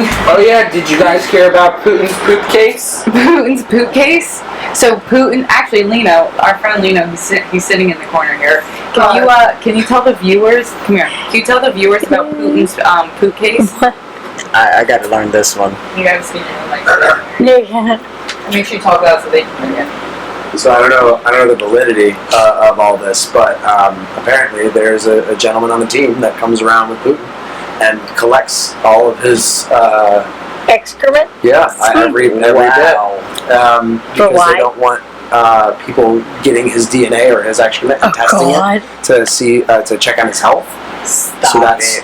Oh yeah, did you guys hear about Putin's poop case? Putin's poop case? So Putin, actually Lino, our friend Lino, he's sitting in the corner here. Can you tell the viewers, come here, can you tell the viewers about Putin's poop case? I got to learn this one. You gotta speak in the mic. Yeah. Make sure you talk loud so they can hear you. So I don't know the validity of all this, but apparently there's a gentleman on the team that comes around with Putin and collects all of his excrement. Yeah, every bit. Because they don't want people getting his DNA or his excrement and testing it to see to check on his health. So that's.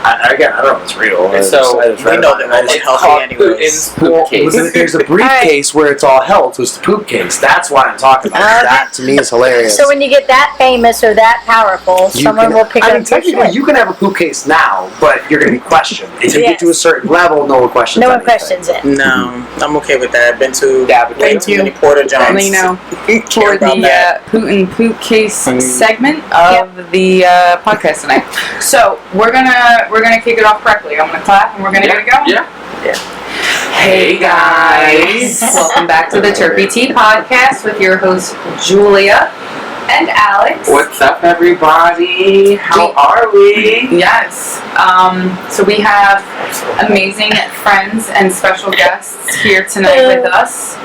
I don't know if it's real. So we know that it's healthy anyways. Poop case. There's a briefcase where it's all health. So it's the poop case. That's what I'm talking about. That to me is hilarious. So when you get that famous or that powerful, someone will pick up. Technically, you can have a poop case now, but you're going to be questioned. If you get to a certain level, no one questions. No one questions it. No, I'm okay with that. I've been to Thank you, many Porta Johns. Lino, for the Putin poop case segment of the podcast tonight. So we're gonna kick it off correctly. I'm gonna clap and we're gonna get it going. Yeah. Hey guys, welcome back to the Terpy Tea podcast with your hosts Julia and Alex. What's up, everybody? How are we? Yes. So we have amazing friends and special guests here tonight with us.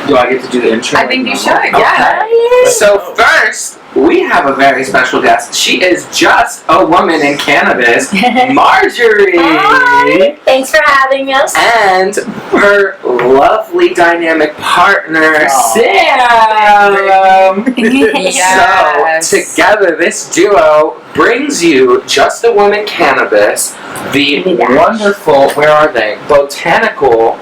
Do I get to do the intro? I think you should. Okay. Yeah. So first, we have a very special guest. She is just a woman in cannabis, Marjorie. Hi. Thanks for having us. And her lovely dynamic partner, Sam. Yes. So together, this duo brings you Just a Woman Cannabis, the wonderful, where are they? Botanical.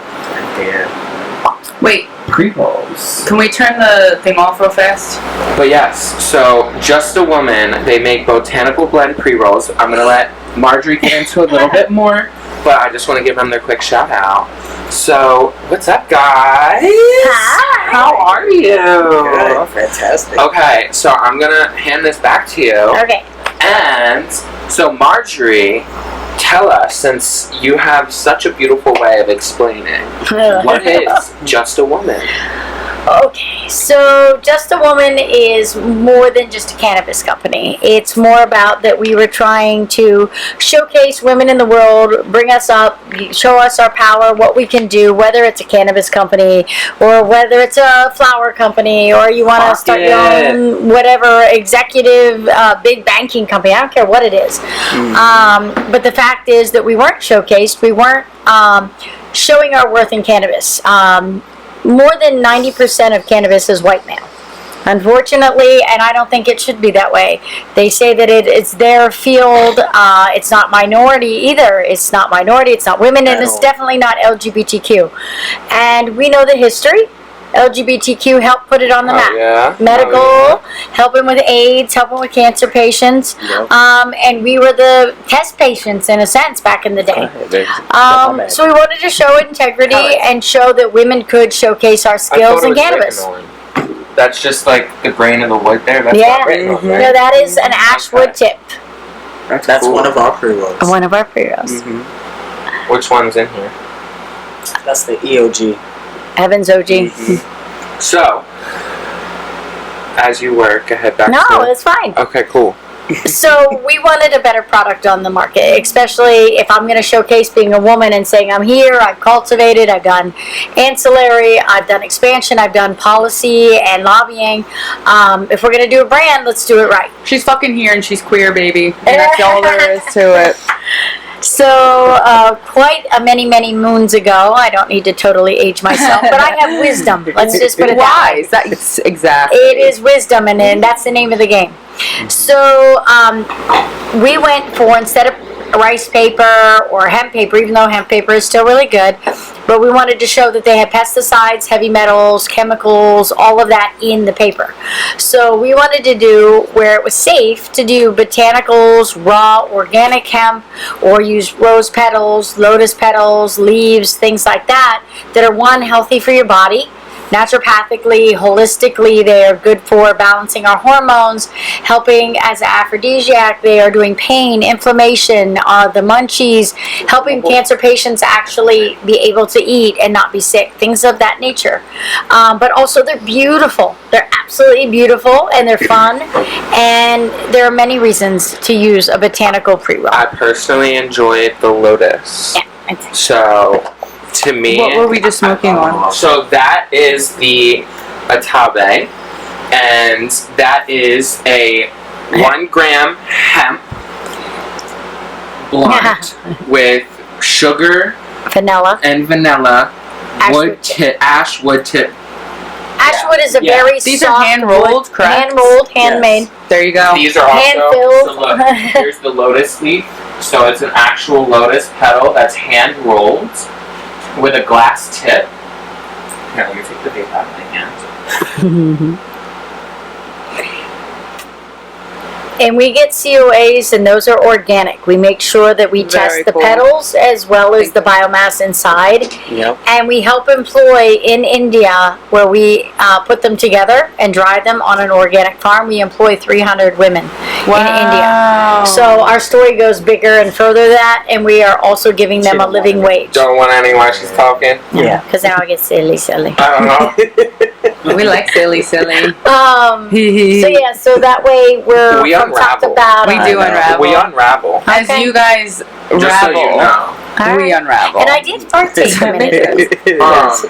Wait. Pre-rolls. Can we turn the thing off real fast? But yes, so Just a Woman, they make botanical blend pre-rolls. I'm going to let Marjorie get into a little bit more, but I just want to give them their quick shout out. So, what's up, guys? Hi. How are you? Good. Fantastic. Okay, so I'm going to hand this back to you. Okay. And so Marjorie, tell us, since you have such a beautiful way of explaining, what is Just a Woman? Okay, so Just a Woman is more than just a cannabis company. It's more about that we were trying to showcase women in the world, bring us up, show us our power, what we can do, whether it's a cannabis company or whether it's a flower company or you want to start your own whatever executive big banking company. I don't care what it is. But the fact is that we weren't showcased. We weren't showing our worth in cannabis. More than 90% of cannabis is white male. Unfortunately, and I don't think it should be that way. They say that it's their field. It's not minority either. It's not minority. It's not women, and it's definitely not LGBTQ. And we know the history. LGBTQ helped put it on the map. Yeah. Medical, helping with AIDS, helping with cancer patients. Yep. And we were the test patients in a sense back in the day. So we wanted to show integrity and show that women could showcase our skills in cannabis. That's just like the grain of the wood there? That's not written on, right? No, that is an ashwood tip. That's cool. One of our pre-rolls. One of our pre-rolls. Which one's in here? That's the EOG. Evans OG. So, as you work, head back to... No, it's fine. Okay, cool. So we wanted a better product on the market, especially if I'm going to showcase being a woman and saying I'm here, I've cultivated, I've done ancillary, I've done expansion, I've done policy and lobbying. If we're going to do a brand, let's do it right. She's fucking here and she's queer, baby. And that's all there is to it. So, quite many, many moons ago, I don't need to totally age myself, but I have wisdom. Let's just put it that way. Wise. That's exactly. It is wisdom, and that's the name of the game. So, we went for, instead of rice paper or hemp paper, even though hemp paper is still really good, but we wanted to show that they had pesticides, heavy metals, chemicals, all of that in the paper. So we wanted to do where it was safe to do botanicals, raw organic hemp, or use rose petals, lotus petals, leaves, things like that, that are one, healthy for your body, naturopathically, holistically, they are good for balancing our hormones, helping as an aphrodisiac. They are doing pain, inflammation, the munchies, helping cancer patients actually be able to eat and not be sick, things of that nature. But also they're beautiful. They're absolutely beautiful, and they're fun, and there are many reasons to use a botanical pre-roll. I personally enjoyed the lotus. Yeah. So, to me... What were we just smoking on? So that is the Atabe, and that is a 1 gram hemp blunt with sugar Vanilla. and vanilla, ashwood tip. Ashwood is a very These soft are hand-rolled, wood. correct? Hand-rolled, handmade. There you go. These are also, Hand-filled. so look, here's the lotus leaf. So it's an actual lotus petal that's hand-rolled with a glass tip. Here, let me take the vape out of my hand. And we get COAs, and those are organic. We make sure that we test the cool. petals as well as the biomass inside. Yep. And we help employ in India, where we put them together and dry them on an organic farm. We employ 300 women in India. So our story goes bigger and further than that, and we are also giving them a living wage. Don't want any while she's talking. Yeah. Because now I get silly. I don't know. We like silly. So yeah, so that way we're We from top to unravel. bottom. We do unravel. We unravel. As Okay. you guys Just so ravel, you know. All we right. unravel. And I did partake a minute ago.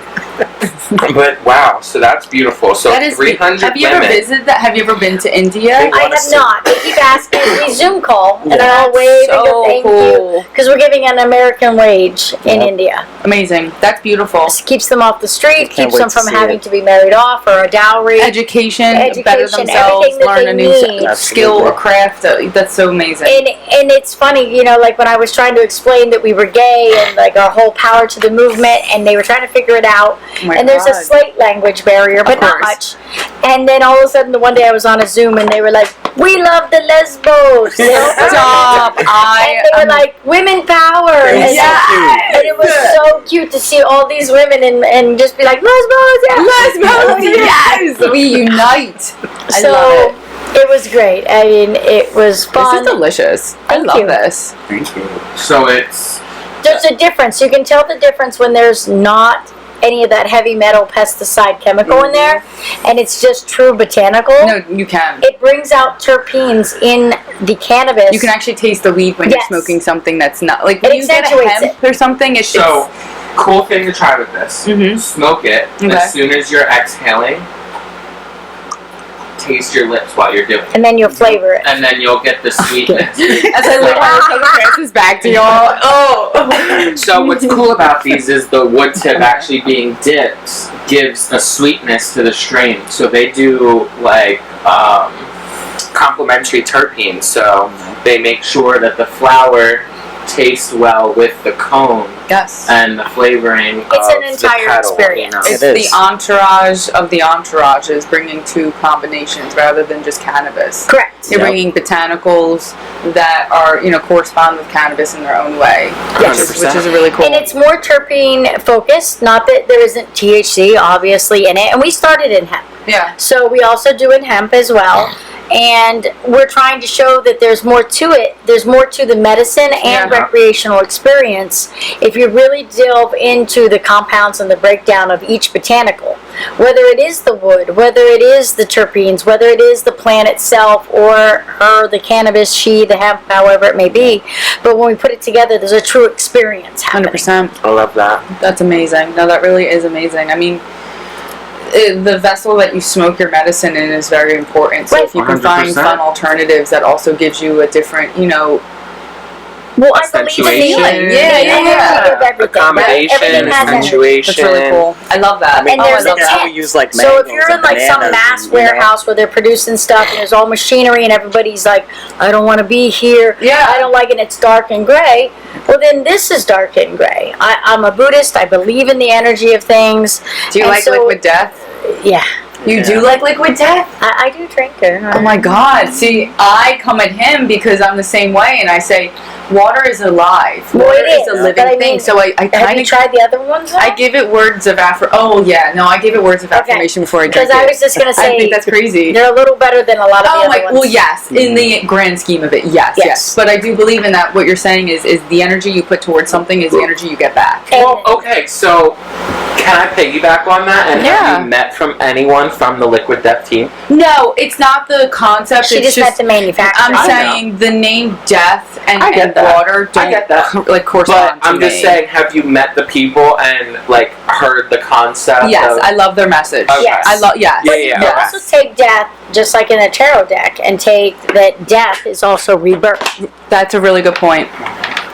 But wow, so that's beautiful. So That is. 300 Have you ever women. visited that? Have you ever been to India? They I want us have to- not. They keep asking me Zoom call, and I'll That's wave and go so thank you. cool. Because we're giving an American wage in Yep. India. Amazing. That's beautiful. This keeps them off the street, Can't keeps wait them to from see having it. to be married off or a dowry. Education, better Education, themselves, everything that learn they a new need. skill or craft. That's so amazing. And it's funny, you know, like when I was trying to explain that we were gay and like our whole power to the movement, and they were trying to figure it out. Oh my And there's a God. slight language barrier, but not much. course. And then all of a sudden, the one day I was on a Zoom, and they were like, "We love the lesbos." You know? Stop. And they were like, "Women power." And, and it was so cute to see all these women and just be like, "Lesbos, yeah." Lesbos, yes! We unite. I So love it. it was great. I mean, it was This fun. is delicious. I Thank love you. this. Thank you. So it's There's a difference. You can tell the difference when there's not any of that heavy metal pesticide chemical in there, and it's just true botanical. No, you can. It brings out terpenes in the cannabis. You can actually taste the weed when Yes. you're smoking something that's not like It when you get a accentuates hemp or something. It's so cool thing to try with this. Mhm. Smoke it Okay. as soon as you're exhaling. Taste your lips while you're doing it, and then you'll flavor it. and then you'll get the sweetness. as I look at Francis back to y'all. Oh. So what's cool about these is the wood tip actually being dipped gives a sweetness to the strain. So they do like complementary terpenes. So they make sure that the flower tastes well with the cone Yes. and the flavoring It's of an entire the petal, experience. You know? It's It is. the entourage of the entourages, bringing two combinations rather than just cannabis. Correct. You're Yep. bringing botanicals that are, correspond with cannabis in their own way, Yes. which is really cool. And it's more terpene focused. Not that there isn't THC obviously in it. And we started in hemp, yeah. so we also do in hemp as well. And we're trying to show that there's more to it. There's more to the medicine and Yeah. recreational experience if you really delve into the compounds and the breakdown of each botanical. Whether it is the wood, whether it is the terpenes, whether it is the plant itself, or her, the cannabis, she, the hemp, however it may be. But when we put it together, there's a true experience happening. 100%. I love that. That's amazing. No, that really is amazing. I mean, the vessel that you smoke your medicine in is very important. So Right. if you can find 100%. fun alternatives, that also gives you a different, Well, I believe in the Accentuation. healing. Yeah, yeah, energy of everything. Accommodation, Everything has an accentuation. that's really cool. I love that. And I there's love a that. how we tent. use, like, So if mangoes you're in and like some bananas mass and, you know. warehouse where they're producing stuff and there's all machinery and everybody's like, I don't want to be here. Yeah. I don't like it. And it's dark and gray. Well, then this is dark and gray. I'm a Buddhist. I believe in the energy of things. Do you and like so- liquid death? Yeah. You do like liquid death? I do drink it. Oh my God. See, I come at him because I'm the same way, and I say, water is alive. Well, Water it is a is, living but I thing. mean, So I Have kind you of, tried the other ones? I give it words of I give it words of affirmation before I drink Because I it. was just going to I say, think that's crazy. they're a little better than a lot of the other ones. Well, yes, in the grand scheme of it, yes. But I do believe in that. What you're saying is the energy you put towards something is the energy you get back. Well, okay, so can I piggyback on that? And have you met from anyone from the Liquid Death team? No, it's not the concept. She it's just met the manufacturer. I'm saying the name death and water don't correspond But to I'm just me. saying, have you met the people and like heard the concept? Yes, of, I love their message. Okay. Yes. I love. Yes. Yeah, You yeah. can also take death, just like in a tarot deck, and take that death is also rebirth. That's a really good point.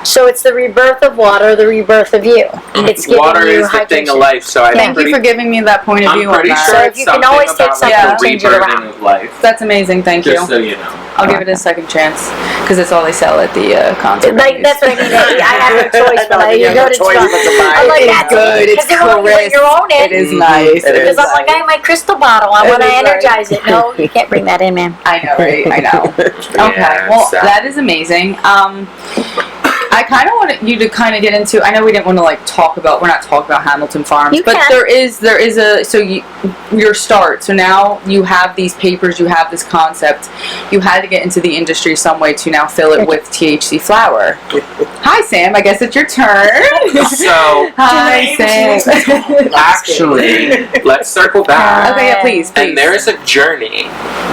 So it's the rebirth of water, the rebirth of you. It's giving Water you is the thing of hydration. life, so I'm Thank you for giving me that point of I'm view on pretty that. sure So it's if you can something always take about something like and the change it rebirthing around. of life. That's amazing. Thank you. Just so you know. I'll give it a second chance because it's all they sell at the concert. Like, that's what I mean. I have no choice, but you go to I'm like, It's that's good. It's because you bring your own in. It is nice. It Because is. I'm like, I have my crystal bottle. I It want to is nice. energize it. No, you can't bring that in, man. I know, right? I know. Okay, Yeah, well, so- that is amazing. I kind of wanted you to kind of get into. I know we didn't want to like talk about. We're not talking about Hamilton Farms, You but can. there is a. So your start. So now you have these papers. You have this concept. You had to get into the industry some way to now fill it with THC flower. Hi, Sam. I guess it's your turn. So Hi, Sam. actually, let's circle back. Okay, yeah, please. And there is a journey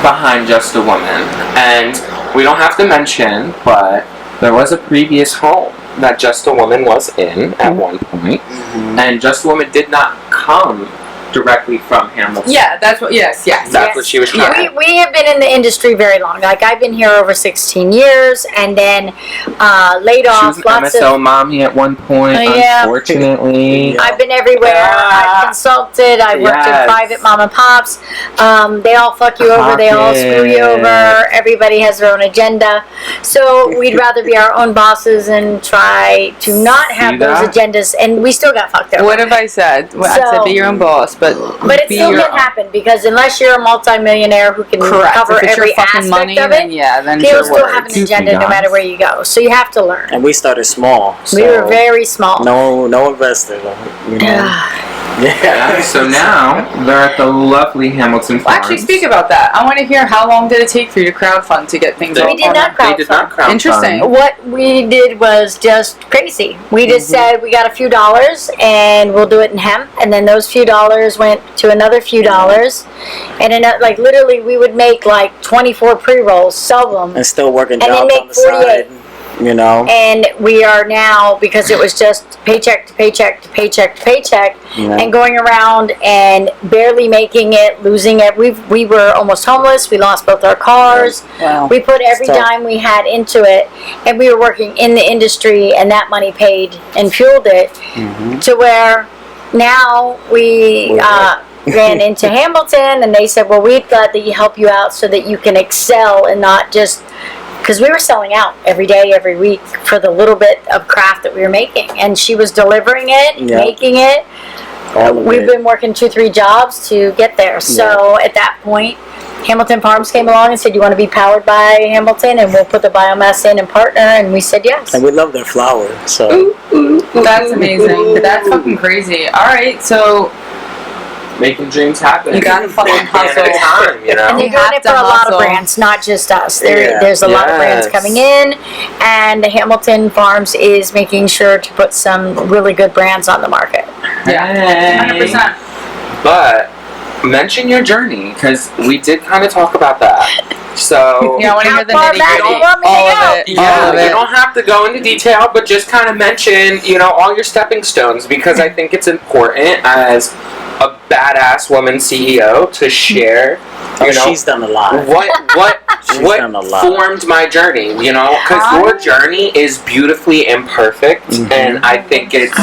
behind Just a Woman, and we don't have to mention, but there was a previous home that Just a Woman was in at one point, and Just a Woman did not come directly from Hamilton. Yeah, that's what. Yes. That's what she was trying. We have been in the industry very long. Like, I've been here over 16 years, and then laid She off was an lots MSO of. mommy at one point, Yeah. unfortunately. I've been everywhere. I've consulted. I've worked in Yes. private mom and pops. They all fuck you over. They all screw you over. Everybody has their own agenda. So we'd rather be our own bosses and try to not have those that? agendas. And we still got fucked over. What have I said? Well, I said be your own boss, but But it be still your can own. happen because unless you're a multimillionaire who can Correct. cover If it's every your fucking aspect money, of then it, yeah, then you'll sure still works. have an Excuse me, agenda no guys. matter where you go. So you have to learn. And we started small. So We were very small. no investor. You know? Yeah, so now they're at the lovely Hamilton Well, Farms. actually, speak about that. I want to hear how long did it take for you to crowdfund to get things They- on We did not They did not crowdfund. Interesting. What we did was just crazy. We just said we got a few dollars and we'll do it in hemp, and then those few dollars went to another few dollars, and then like literally we would make like 24 pre-rolls, sell them, And still working And they jobs make on the 48. side. You know? and we are now, because it was just paycheck to paycheck to paycheck to paycheck, Yeah. and going around and barely making it, losing it. We were almost homeless. We lost both our cars. Wow. We put every It's tough. dime we had into it, and we were working in the industry, and that money paid and fueled it to where now we ran into Hamilton, and they said, well, we'd gladly help you out so that you can excel and not just, because we were selling out every day, every week for the little bit of craft that we were making, and she was delivering it, Yeah. making it. All of We've it. been working 2-3 jobs to get there. So at that point, Hamilton Farms came along and said, you want to be powered by Hamilton, and we'll put the biomass in and partner, and we said yes. And we love their flower. So That's amazing. That's fucking crazy. All right, so Making dreams happen. You gotta fucking One can hustle. at a time, you And know? they're You doing have it to for a lot hustle. of brands, not just us. Yeah. There's a lot of brands Yes. coming in, and Hamilton Farms is making sure to put some really good brands on the market. yeah, 100%. But mention your journey, because we did kind of talk about that. So Yeah, I want to How hear the far nitty back gritty. you want me to All go? of it. yeah, All of you it. don't have to go into detail, but just kind of mention, all your stepping stones, because I think it's important as a badass woman CEO to share, she's done a lot. what She's what done a lot. formed my journey, because your journey is beautifully imperfect, and I think it's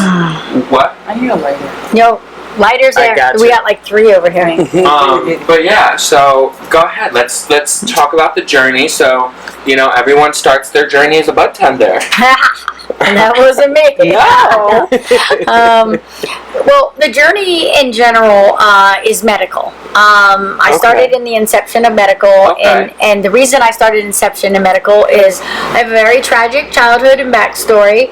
what. I need a lighter. Yo, lighters I there. got We you. got like 3 over here. But yeah, so go ahead. Let's talk about the journey. So everyone starts their journey as a bud tender. And that wasn't me. No. Well, the journey in general is medical. I started in the inception of medical, and the reason I started inception in medical is I have a very tragic childhood and backstory.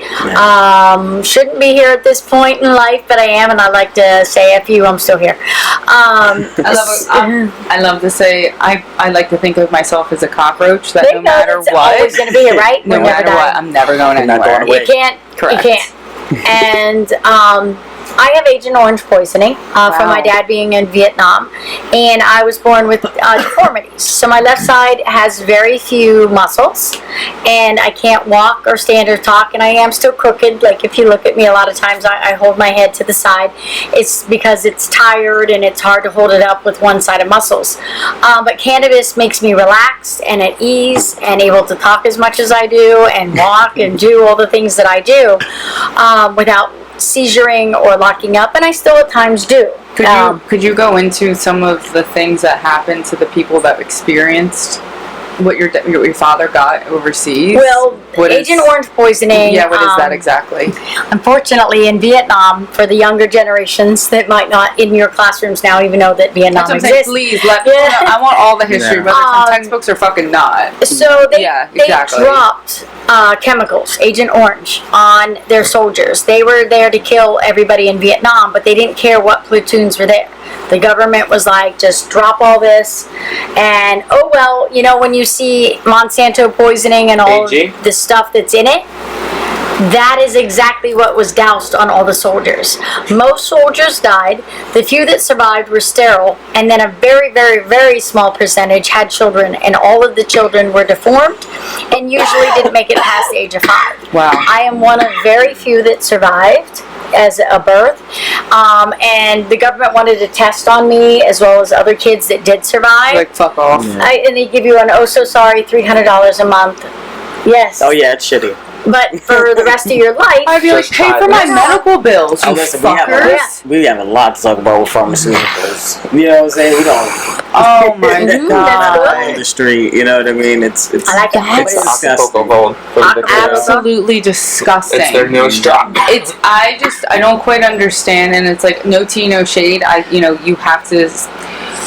Shouldn't be here at this point in life, but I am, and I like to say F you, I'm still here. I love to say I like to think of myself as a cockroach that no matter what, always going to be here, right? no matter what, I'm never going anywhere. Not going away. You can't. Correct. You can't. And I have Agent Orange poisoning from my dad being in Vietnam, and I was born with deformities. So my left side has very few muscles, and I can't walk or stand or talk, and I am still crooked. Like if you look at me, a lot of times I hold my head to the side. It's because it's tired and it's hard to hold it up with one side of muscles. But cannabis makes me relaxed and at ease and able to talk as much as I do and walk and do all the things that I do without seizuring or locking up, and I still at times do. Could you go into some of the things that happened to the people that experienced what your father got overseas? Well, Agent Orange poisoning. Yeah, what is that exactly? Unfortunately, in Vietnam, for the younger generations that might not in your classrooms now even know that Vietnam exists. Please let me know. I want all the history, whether it's in textbooks or fucking not. So they dropped chemicals, Agent Orange, on their soldiers. They were there to kill everybody in Vietnam, but they didn't care what platoons were there. The government was like, just drop all this, and oh well, you know, when you see Monsanto poisoning and all the stuff that's in it, that is exactly what was doused on all the soldiers. Most soldiers died. The few that survived were sterile, and then a very, very, very small percentage had children, and all of the children were deformed and usually didn't make it past the age of 5. Wow. I am one of very few that survived as a birth, and the government wanted to test on me as well as other kids that did survive. Like, fuck off. And they give you an oh so sorry $300 a month. Yes. Oh yeah, it's shitty. But for the rest of your life, I'd be like, pay for my medical bills, you listen, fuckers. we have a lot to talk about with pharmaceuticals. You know what I'm saying? We don't. Oh my god. Industry, you know what I mean? It's I like it's disgusting. Absolutely disgusting. It's their nose drop. I don't quite understand, and it's like no tea, no shade. You have to.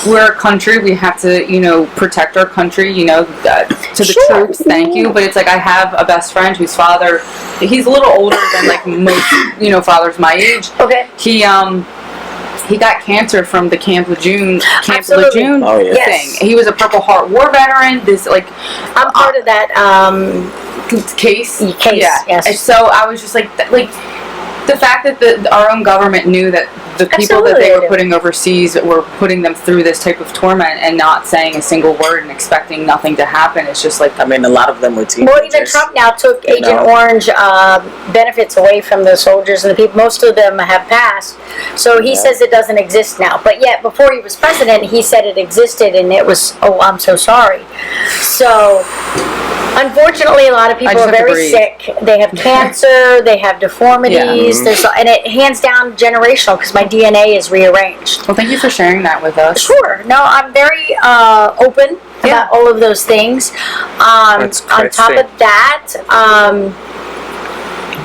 We're a country. We have to, protect our country. To the troops. Thank you. But it's like I have a best friend whose father. He's a little older than like most, fathers my age. Okay. He got cancer from the Camp Lejeune thing. He was a Purple Heart War veteran. I'm part of that case. Yeah. Yes. And so I was just like the fact that our own government knew that the people that they were putting overseas were putting them through this type of torment and not saying a single word and expecting nothing to happen. It's just like, I mean, a lot of them were teenagers. Well, even Trump now took Agent Orange benefits away from the soldiers and the people. Most of them have passed. So he says it doesn't exist now. But yet, before he was president, he said it existed, and it was, oh, I'm so sorry. So, unfortunately, a lot of people are very sick. They have cancer. They have deformities. And it hands down generational because my DNA is rearranged. Well, thank you for sharing that with us. Sure. No, I'm very open about all of those things. On top of that,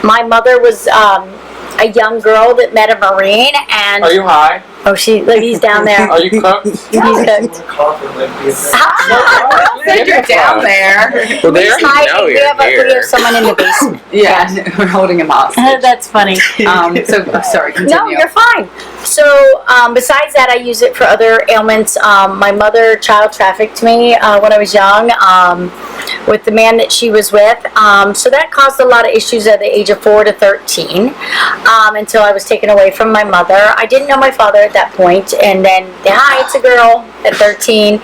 my mother was a young girl that met a Marine, and are you high? Oh, he's down there. Are you cooked? He's cooked. Said you're down there. Well, they already know we have someone in the basement. Yeah, we're holding him hostage. That's funny. Sorry, continue. No, you're fine. So, besides that, I use it for other ailments. My mother child trafficked me when I was young with the man that she was with. So that caused a lot of issues at the age of 4 to 13 until I was taken away from my mother. I didn't know my father at that point, and then, it's a girl at 13.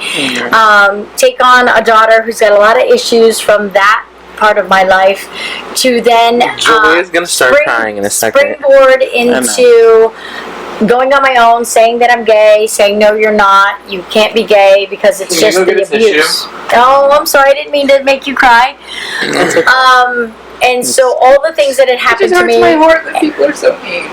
Take on a daughter who's got a lot of issues from that part of my life to then Julia's gonna start crying in a second. Springboard into going on my own, saying that I'm gay, saying no, you're not, you can't be gay because it's just the abuse. Oh, I'm sorry, I didn't mean to make you cry. And so all the things that had happened to me. It just hurts my heart that people are so mean.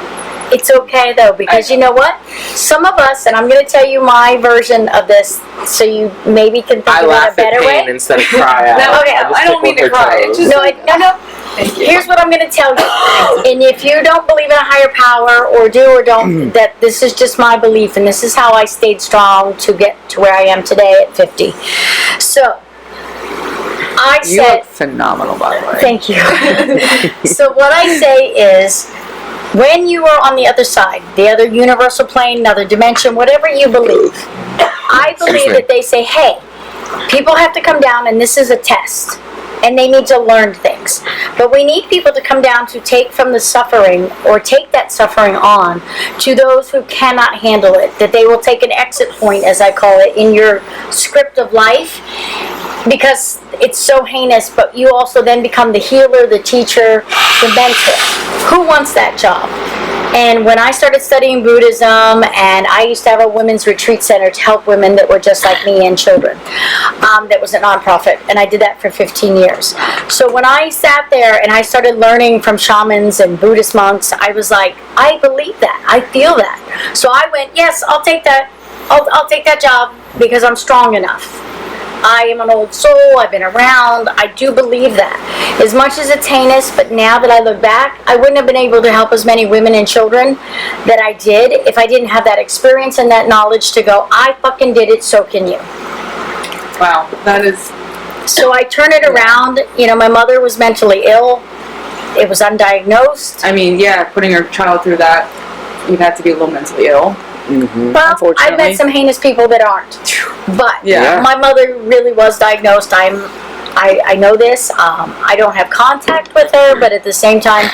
It's okay though, because you know what? Some of us, and I'm going to tell you my version of this, so you maybe can think of it a better way. Instead of cry out. No, okay, I don't mean to cry. It's just no. Thank you. Here's what I'm going to tell you. And if you don't believe in a higher power or do or don't, that this is just my belief, and this is how I stayed strong to get to where I am today at 50. So, I You said, look phenomenal, by the way. thank you. So what I say is, when you are on the other side, the other universal plane, another dimension, whatever you believe, I believe that they say, hey, people have to come down and this is a test. And they need to learn things. But we need people to come down to take from the suffering or take that suffering on to those who cannot handle it. That they will take an exit point, as I call it, in your script of life. Because it's so heinous, but you also then become the healer, the teacher, the mentor. Who wants that job? And when I started studying Buddhism, and I used to have a women's retreat center to help women that were just like me and children, that was a nonprofit, and I did that for 15 years. So when I sat there and I started learning from shamans and Buddhist monks, I was like, I believe that, I feel that. So I went, yes, I'll take that. I'll take that job because I'm strong enough. I am an old soul, I've been around, I do believe that. As much as it's heinous, but now that I look back, I wouldn't have been able to help as many women and children that I did if I didn't have that experience and that knowledge to go, I fucking did it, so can you. Wow, that is... So I turn it around, you know, my mother was mentally ill, it was undiagnosed. I mean, yeah, putting your child through that, you'd have to be a little mentally ill. Mm-hmm. Well, I've met some heinous people that aren't. But my mother really was diagnosed. I know this. I don't have contact with her, but at the same time,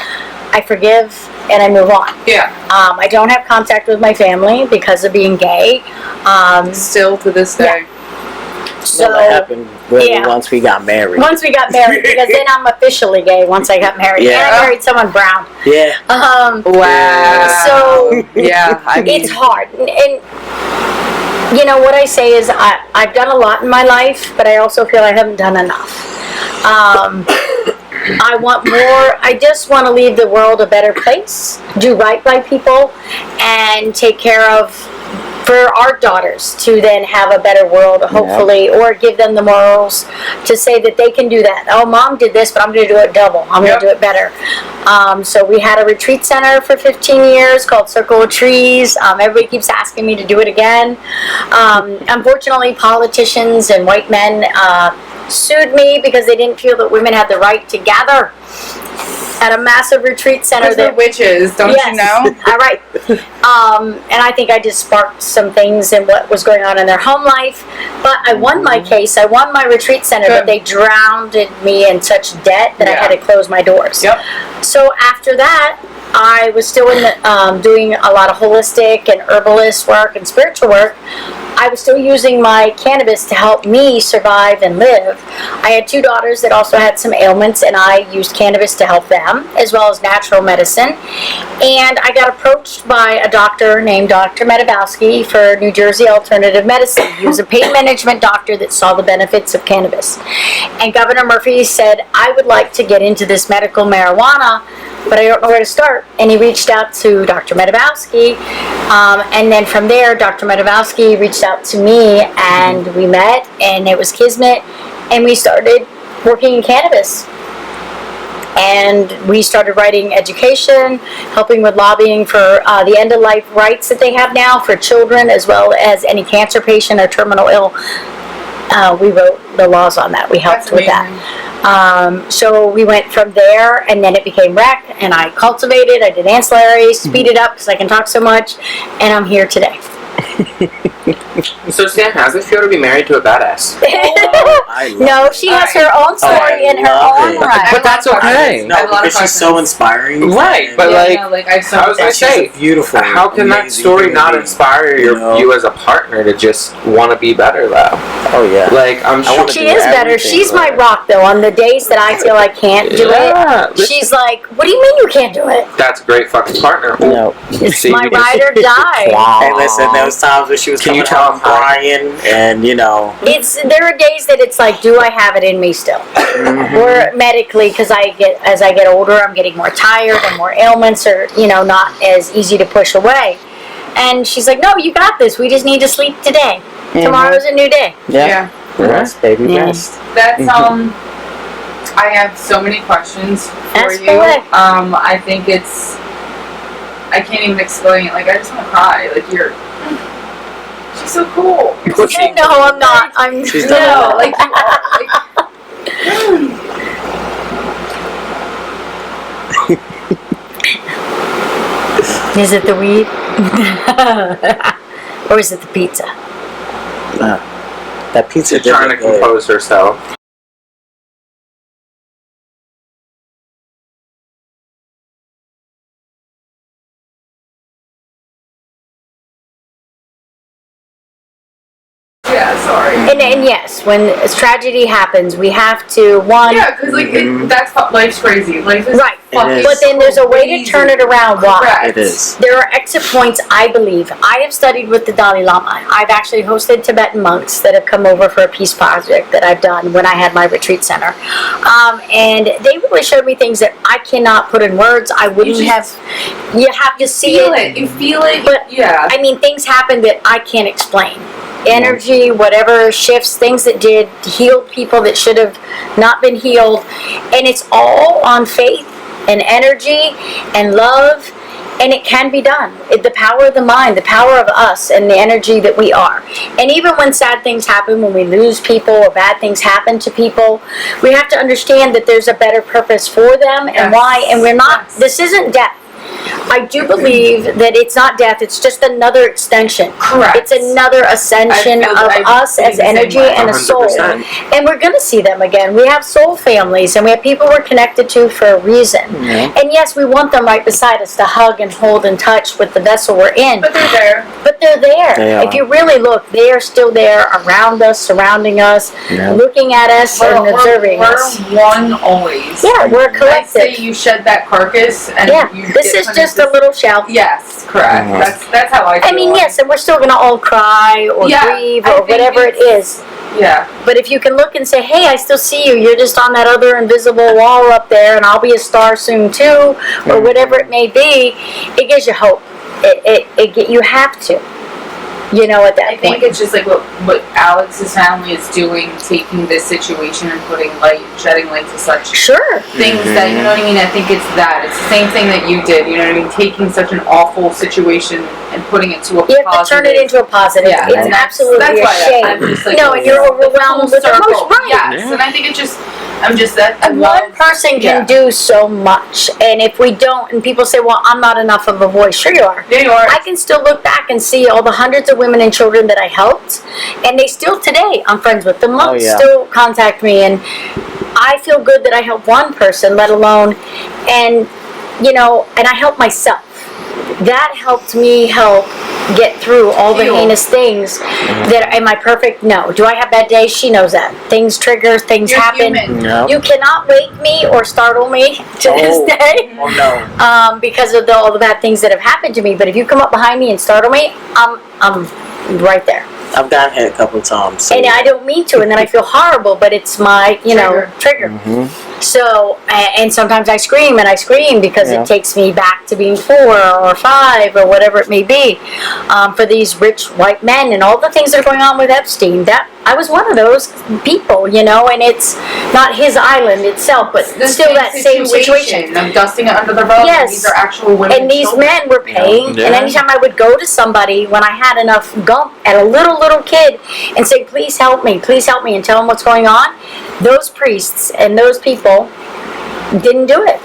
I forgive and I move on. Yeah. I don't have contact with my family because of being gay. Still to this day. So that happened really once we got married. Once we got married, because then I'm officially gay once I got married. Yeah. And I married someone brown. Yeah. Wow. So yeah, I mean, it's hard. And you know what I say is I've done a lot in my life, but I also feel I haven't done enough. I want more. I just want to leave the world a better place, do right by people, and take care of, for our daughters to then have a better world, hopefully, or give them the morals to say that they can do that. Oh, mom did this, but I'm going to do it double. I'm going to do it better. So we had a retreat center for 15 years called Circle of Trees. Everybody keeps asking me to do it again. Unfortunately, politicians and white men sued me because they didn't feel that women had the right to gather at a massive retreat center. They're witches, don't you know? All right. And I think I just sparked some things in what was going on in their home life. But I won my case. I won my retreat center, but they drowned me in such debt that I had to close my doors. Yep. So after that, I was still in the, doing a lot of holistic and herbalist work and spiritual work. I was still using my cannabis to help me survive and live. I had 2 daughters that also had some ailments, and I used cannabis to help them, as well as natural medicine. And I got approached by a doctor named Dr. Medabowski for New Jersey Alternative Medicine. He was a pain management doctor that saw the benefits of cannabis. And Governor Murphy said, I would like to get into this medical marijuana, but I don't know where to start. And he reached out to Dr. Medabowski, and then from there, Dr. Medabowski reached out to me, and we met, and it was kismet, and we started working in cannabis. And we started writing education, helping with lobbying for the end-of-life rights that they have now for children, as well as any cancer patient or terminal ill. We wrote the laws on that. We helped with that. So we went from there, and then it became rec, and I cultivated, I did ancillary, speed it up because I can talk so much, and I'm here today. So Sam, how's it feel to be married to a badass? No, she has her own story in her own right. But that's okay. No, because she's so inspiring. Right, but I was gonna say, beautiful. how can that story not inspire you as a partner to just want to be better, though? Oh yeah. Like, I'm sure She is better. She's my rock, though. On the days that I feel I can't do it, she's like, "What do you mean you can't do it?" That's a great fucking partner. No. It's my ride or die. Hey, listen, there was times where she was coming home crying, and you know. There are days that it's like, do I have it in me still? Or medically, because as I get older, I'm getting more tired, and more ailments are, not as easy to push away. And she's like, no, you got this. We just need to sleep today. Tomorrow's a new day. Yeah. Rest, baby, rest. That's I have so many questions for Ask you. away. I think it's. I can't even explain it. Like, I just want to cry. Like, she's so cool. No, I'm not. I'm She's No, like you are. Is it the weed? Or is it the pizza? That pizza. She's trying to compose herself. Yeah, sorry. And yes, when a tragedy happens, we have to Yeah, because like that's life's crazy. Life is right. fucking But then there's a way to crazy. turn it around. Why? Correct. It is. There are exit points, I believe. I have studied with the Dalai Lama. I've actually hosted Tibetan monks that have come over for a peace project that I've done when I had my retreat center. And they really showed me things that I cannot put in words. I wouldn't You have. You have to see Feel it. You feel it. But yeah. I mean, things happen that I can't explain. Energy, whatever shifts, things that did heal people that should have not been healed. And it's all on faith and energy and love. And it can be done. The power of the mind, the power of us, and the energy that we are. And even when sad things happen, when we lose people or bad things happen to people, we have to understand that there's a better purpose for them and why. And we're not, this isn't death. I do believe that it's not death, it's just another extension. Correct. It's another ascension of us as energy and a soul. 100%. And we're going to see them again. We have soul families and we have people we're connected to for a reason. Yeah. And yes, we want them right beside us to hug and hold and touch with the vessel we're in. But they're there. But they're there. They are. If you really look, they are still there around us, surrounding us, Yeah. looking at us and observing us. We're one always. Yeah, we're a I say collective. you shed that carcass and Yeah, you this get is put just into a little shell. Yes, correct. Mhm. That's how I feel. I mean, yes, and we're still going to all cry or Yeah, grieve I or think whatever it is. Yeah. But if you can look and say, hey, I still see you. You're just on that other invisible wall up there, and I'll be a star soon too, or whatever it may be, it gives you hope. You have to. You know, at that I think point. it's just like what Alex's family is doing, taking this situation and putting light, shedding light to such Sure. things that, you know what I mean? I think it's that. It's the same thing that you did, you know what I mean? Taking such an awful situation and putting it to a You have positive. to turn it into a positive. Yeah, It's and absolutely that's a why shame. I'm just like, No, and you're the overwhelmed full with circle. emotion. Right. Yes, Yeah. and I think I'm just that. And one person can do so much, and if we don't, and people say, well, I'm not enough of a voice. Sure you are. There you are. I can still look back and see all the hundreds of women and children that I helped, and they still today, I'm friends with them, Oh, yeah. still contact me, and I feel good that I helped one person, let alone, and I helped myself. That helped me help get through all the Heal. heinous things. That am I perfect? No. Do I have bad days? She knows that. Things trigger, things You're happen. human. Yeah. You cannot wake me or startle me to this day. Oh no. Because of all the bad things that have happened to me. But if you come up behind me and startle me, I'm right there. I've gotten hit a couple of times. So And I don't mean to, and then I feel horrible, but it's my, trigger. So, and sometimes I scream because Yeah. it takes me back to being 4 or 5 or whatever it may be, for these rich white men and all the things that are going on with Epstein. That I was one of those people, and it's not his island itself, but The still that same situation. of dusting it under the rug. Yes. And these are actual women. And these children. men were paying, Yeah. and anytime I would go to somebody when I had enough gump at a little kid and say, please help me, and tell them what's going on, those priests and those people didn't do it.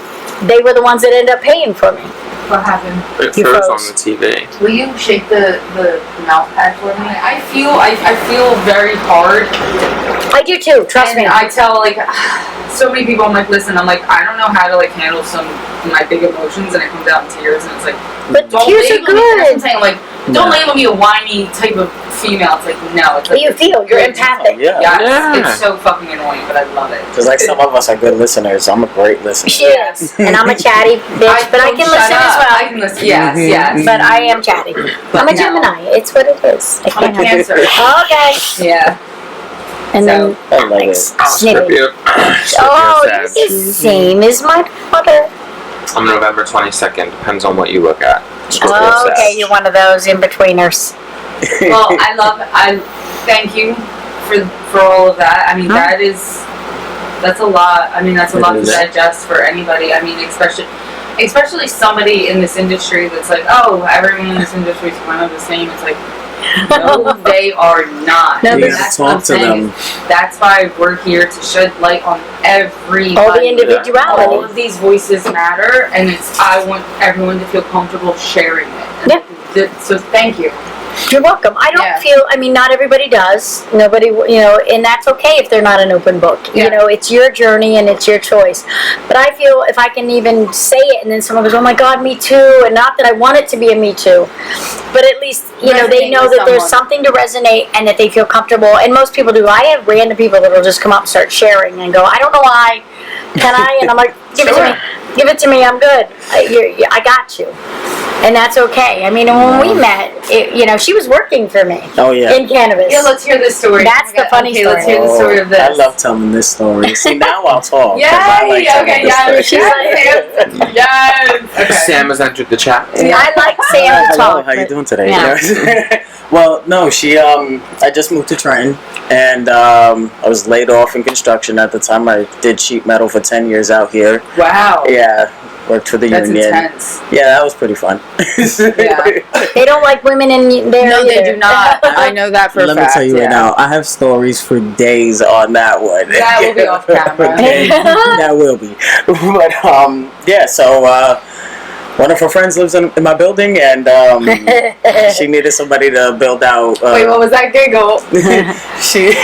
They were the ones that ended up paying for me. What happened? It You froze on froze. the TV. Will you shake the mouth pad for me? I feel very hard. I do too, trust And me. I tell so many people, I'm like, listen, I'm like, I don't know how to handle some of my big emotions, and I come down in tears, and it's like, But don't tears are label me. That's what I'm good. saying, like, don't label me a whiny type of female. It's like, no, it's like, You feel, you're empathic. Yeah. Yes, Yeah. it's so fucking annoying, but I love it. Because some of us are good listeners. I'm a great listener. She is. And I'm a chatty bitch, but I can shut listen as up. well. I can listen. Yes, yes. But I am chatty. I'm a no. Gemini. It's what it is. I I'm a can't help it. Cancer. Okay. Yeah. And then I love Alex. it. I'll strip Snippy. you. Oh, Strip your you're the same as my father. I'm November 22nd. Depends on what you look at. Scorpio Oh, okay, Sag. you're one of those in-betweeners. Well, I thank you for all of that. I mean, that is That's a lot. I mean, that's a It lot to is. digest for anybody. I mean, especially somebody in this industry that's like, oh, everyone in this industry is kind of the same. It's like, no, they are not. No, And You gotta that's what I'm talk to saying them. is that's why we're here to shed light on everybody. All the All individuality. of these voices matter, and I want everyone to feel comfortable sharing it. And so thank you. You're welcome. I don't feel, I mean, not everybody does. Nobody, and that's okay if they're not an open book. Yeah. It's your journey and it's your choice. But I feel if I can even say it and then someone goes, oh my God, me too. And not that I want it to be a me too. But at least, they Resonate know with that there's someone. something to resonate and that they feel comfortable. And most people do. I have random people that will just come up and start sharing and go, I don't know why. Can I? And I'm like, give it to me. Give it to me. I'm good. I got you. And that's okay. I mean, when we met, she was working for me Oh yeah. in cannabis. Yeah, let's hear this story. That's the funny okay, let's story. hear the story of this. I love telling this story. See, now I'll talk. 'cause Yay! I like telling Okay, this story. She's like, yes. Okay. Sam has entered the chat. I like Sam to Hello, talk. how you but- doing today? Yeah. Well, no, I just moved to Trenton, and I was laid off in construction at the time. I did sheet metal for 10 years out here. Wow. Yeah, worked for the That's union. intense. Yeah, that was pretty fun. Yeah. They don't like women in there No, they either. do not. I know that for a Let fact. me tell you yeah. right now, I have stories for days on that one. That will be off camera. Okay, that will be. But yeah, so one of her friends lives in my building, and she needed somebody to build out. Wait, what was that giggle? She.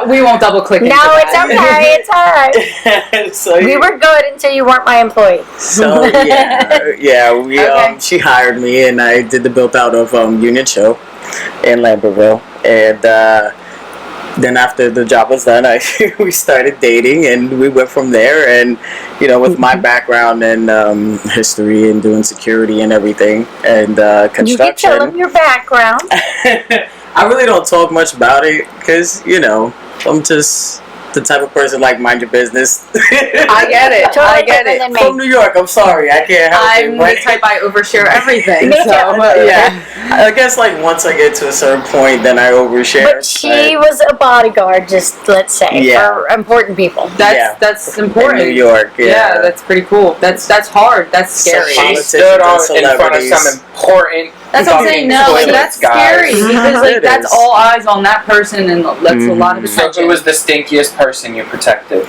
We won't double click. No, it's okay. It's alright. So We were good until you weren't my employee. So yeah, we Okay. she hired me, and I did the built out of Union Show in Lambertville, and then after the job was done, we started dating, and we went from there. And with my background and history and doing security and everything and construction, You can tell them your background. I really don't talk much about it because I'm just the type of person like mind your business. I get it. Totally I get different it. than me. From New York, I'm sorry, I can't help I'm it. the But type I overshare everything. Me So too. yeah. I guess once I get to a certain point, then I overshare. But she was a bodyguard, just let's say, Yeah. for important people. That's in important. New York. Yeah, that's pretty cool. That's hard. That's scary. So She politicians stood and in front of celebrities. some important. That's what I'm saying. No, like, toilets, that's guys. scary because It that's is. all eyes on that person, and that's a lot of So attention. who was the stinkiest person you protected?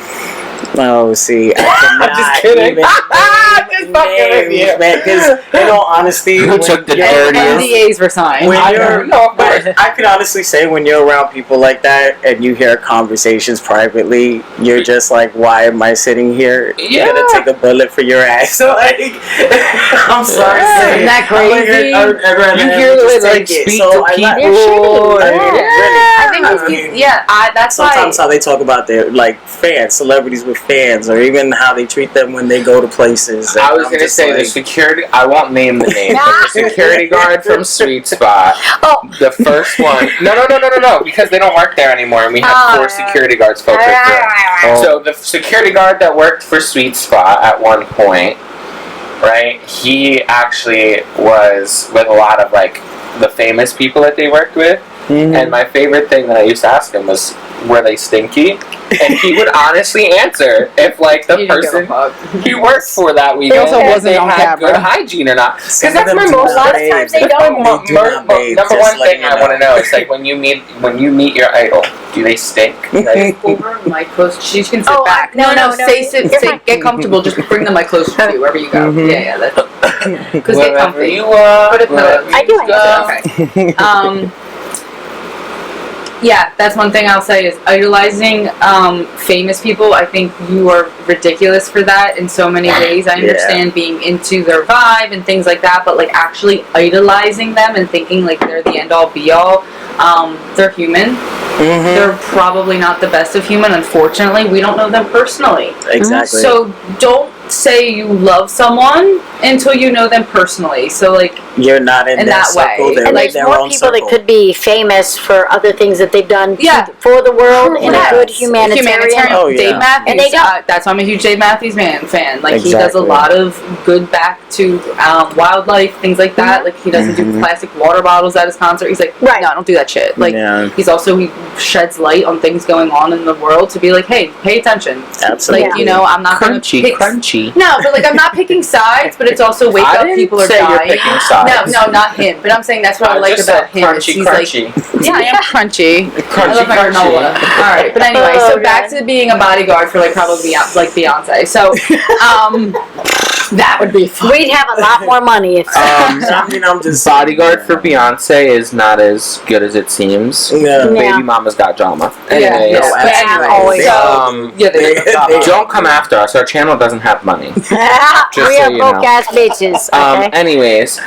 Oh, see, I cannot Just kidding. even Just fucking with you. man. Because in all honesty, Who when took the you're- dirtiest? NDAs were signed. When I you're, don't know, but I can honestly say when you're around people like that and you hear conversations privately, you're just like, why am I sitting here? Yeah. You're gonna take a bullet for your ass. So like, I'm sorry. to say, Isn't that crazy? I'd rather You have hear just it, like, take it. speak So to I like- They're shitty. I mean, Yeah. I think I it's, mean, that's sometimes why. how they talk about their fans, celebrities with fans, or even how they treat them when they go to places. I And was I'm gonna just say the like, security. I won't name the name. But the security guard from Sweet Spot. Oh. The first one. No, because they don't work there anymore, and we have 4 security guards filtered through. Oh. So the security guard that worked for Sweet Spot at one point, right? He actually was with a lot of the famous people that they worked with. mhm. And my favorite thing that I used to ask him was, were they stinky? And he would honestly answer if the You didn't give a person fuck. he worked for that week also if wasn't they on had camera. good hygiene or not. Because Some of that's them my do most. not A lot of bathe. times they That's don't. my They do not bathe, number just one letting thing you I want to know. know is when you meet your idol, do they stink? Over my close. She can sit Oh, back. no, no, Stay, you're sit, fine. get comfortable. Just bring the mic closer to you wherever you go. Mhm. Yeah, that's because get Wherever comfy. you are, Put a pillow. wherever I do you like go. Okay. Yeah, that's one thing I'll say is idolizing famous people. I think you are ridiculous for that in so many ways. I understand being into their vibe and things like that, but actually idolizing them and thinking they're the end all be all. They're human. Mhm. They're probably not the best of human. Unfortunately, we don't know them personally. Exactly. So don't say you love someone until you know them personally. So you're not in that circle. way. They're And in there's their more own people circle. that could be famous for other things that they've done Yeah. for the world in a Correct. good humanitarian. Oh, yeah. Dave Matthews. And they don't. That's why I'm a huge Dave Matthews fan. Like he does a Exactly. lot of good back to wildlife, things like that. Like he doesn't do plastic water bottles at his concert. He's like, Right. no, I don't do that shit. Like he sheds light on things going on in the world to be like, hey, pay attention. Absolutely. Like, you know, I'm not going to pick. Crunchy. No, but like I'm not picking sides, but it's also wake I up, didn't people are say dying. you're picking sides. No, not him. But I'm saying that's what I like just about said him. is crunchy, he's crunchy. like, yeah, I am crunchy. I Crunchy, love my granola. crunchy. All right, but anyway, so Oh, back God. to being a bodyguard for like probably like Beyonce. So, that would be fun. We'd have a lot more money if. I mean, I'm just Bodyguard for Beyonce is not as good as it seems. Yeah. Yeah. Baby mama's got drama. Yeah, Anyways, yeah, No, but absolutely. anyway, so yeah, They- don't come after us. Our channel doesn't have money. we so are you broke know. ass bitches. Okay. Anyways,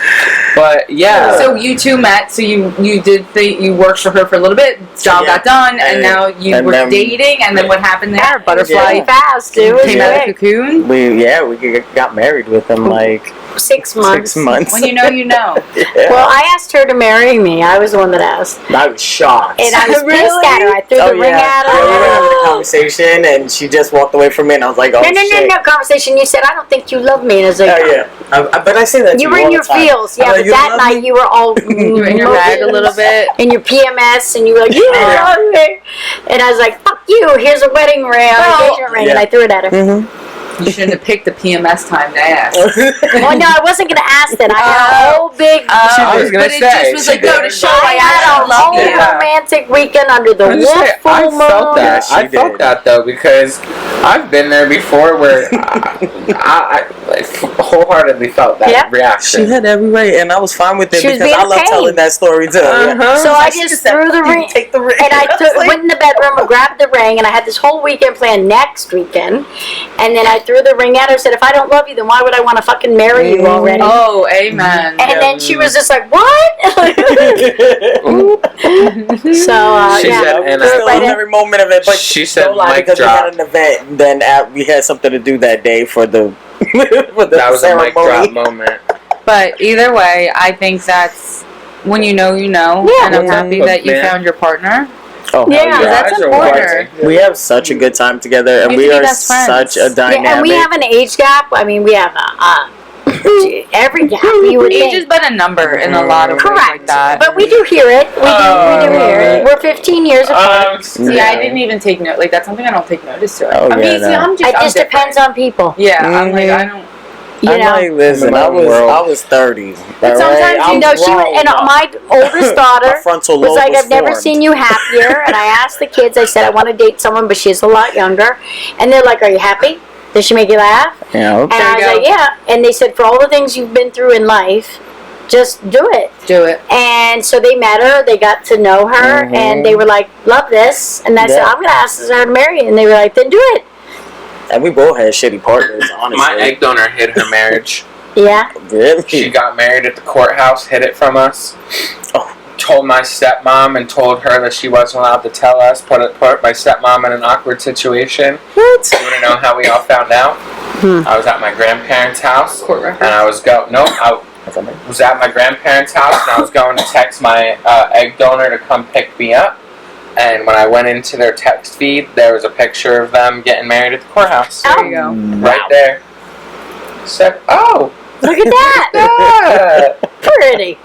but yeah. so you two met. So you you worked for her for a little bit. Job Yeah. got done, and now you And were then- dating. And then what happened there? Butterfly Really fast, dude. It was came out of the quick. cocoon. we got married within like 6 months. 6 months. When you know, you know. Yeah. Well, I asked her to marry me. I was the one that asked. I was shocked. And I was pissed at her. I threw the ring at her. Yeah, we were having a conversation, and she just walked away from me, and I was like, "Oh No, shit!" conversation. You said, I don't think you love me. And I was like, Oh yeah, but I say that. you to were in all your the time. feels. Yeah, I'm but like, "You that love night me?" you were all You were in your bag a little bit. in your PMS, and you were like, you love me. And I was like, fuck you. Here's a wedding ring, engagement ring, and I threw it at her. You shouldn't have picked the PMS time to ask. Well, no, I wasn't gonna ask that. I had a whole big. I was gonna but it say, just was she like, no, did. to show I I had a love whole you. Yeah. romantic weekend under the I was wolf gonna say, I full felt moon. that. Yes, I you felt did. that though because I've been there before where I like, wholeheartedly felt that Yep. reaction. She had every right, and I was fine with it She was because being I a love pain. telling that story too. Uh-huh. So I just threw the ring. Take the ring. And I went in the bedroom and grabbed the ring, and I had this whole weekend planned next weekend. And then I threw the ring at her, said, if I don't love you, then why would I want to fucking marry you already? Oh, amen. And then she was just like, what? So, She yeah. said, I and still I- love every moment of it. But She said don't lie mic because drop. we had an event, and then we had something to do that day for the for the That was a ceremony. mic drop moment. But either way, I think that's when you know, you know. Yeah. And I'm happy Look, that you man. found your partner. Oh, hell Yeah, yeah. that's Guys are important. wild. We have such a good time together, and You we can be are best friends. such a dynamic. Yeah, and we have an age gap. I mean, we have every gap. You would Age think. has been a number in a lot of ways Correct. like that. But we do hear it. We do hear it. We're 15 years apart. See, I didn't even take note. Like, that's something I don't take notice to. Oh, I mean, yeah, see, no. I'm just. It just I'm depends different. on people. Yeah, I'm like, I don't. You I'm know. like, listen, In the I modern world. was 30. But sometimes I'm you No, she was, grown and now. my oldest daughter My frontal was lobe like, was I've never formed. seen you happier. And I asked the kids, I said, I want to date someone, but she's a lot younger. And they're like, are you happy? Does she make you laugh? Yeah, And okay. I was you go. like, yeah. And they said, for all the things you've been through in life, just do it. Do it. And so they met her, they got to know her, and they were like, love this. And I said, Yeah. I'm going to ask her to marry you. And they were like, then do it. And we both had shitty partners, honestly. My egg donor hid her marriage. Yeah. Really? She got married at the courthouse, hid it from us. Oh. Told my stepmom and told her that she wasn't allowed to tell us. Put my stepmom in an awkward situation. What? You want to know how we all found out? I was at my grandparents' house, Court record. and I was was at my grandparents' house, and I was going to text my egg donor to come pick me up. And when I went into their text feed, there was a picture of them getting married at the courthouse. There you go. Right there. Said, oh, Look at that. yeah. Pretty.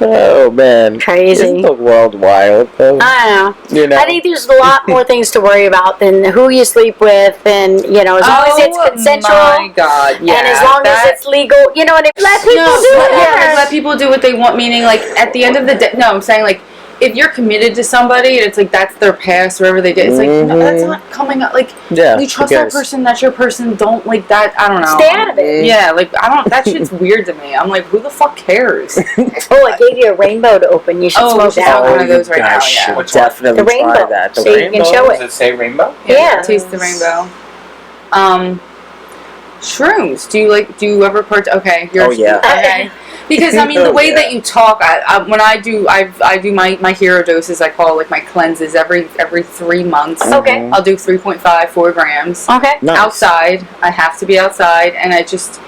Oh, man. Crazy. Isn't the world wild, though? I don't know. You know? I think there's a lot more things to worry about than who you sleep with, and as long as it's consensual, my God. Yeah. and as long as it's legal, and let people do like, it. let people do what they want. Meaning, like at the end of the day, no, I'm saying like if you're committed to somebody and it's like that's their past, whatever they did, it's like no, that's not coming up. Like Yeah, you trust who that cares? person, that's your person. Don't like that. I don't know. Stay out of it. Yeah, like I don't. That shit's weird to me. I'm like, who the fuck cares? Oh, I gave you a rainbow to open. You should Oh, smoke we should that smoke one. one of those right now, Guys yeah. should Which one? definitely The rainbow. try that. The So you can rainbow? show Does it say rainbow? Yeah. Taste the rainbow. Shrooms. Do you ever partake? Okay, you're Oh, yeah. okay. Because I mean, the Oh, way yeah. that you talk, when I do my hero doses. I call it like my cleanses every 3 months. Okay. I'll do 3.5, 4 grams. Okay. Nice. Outside, I have to be outside, and I just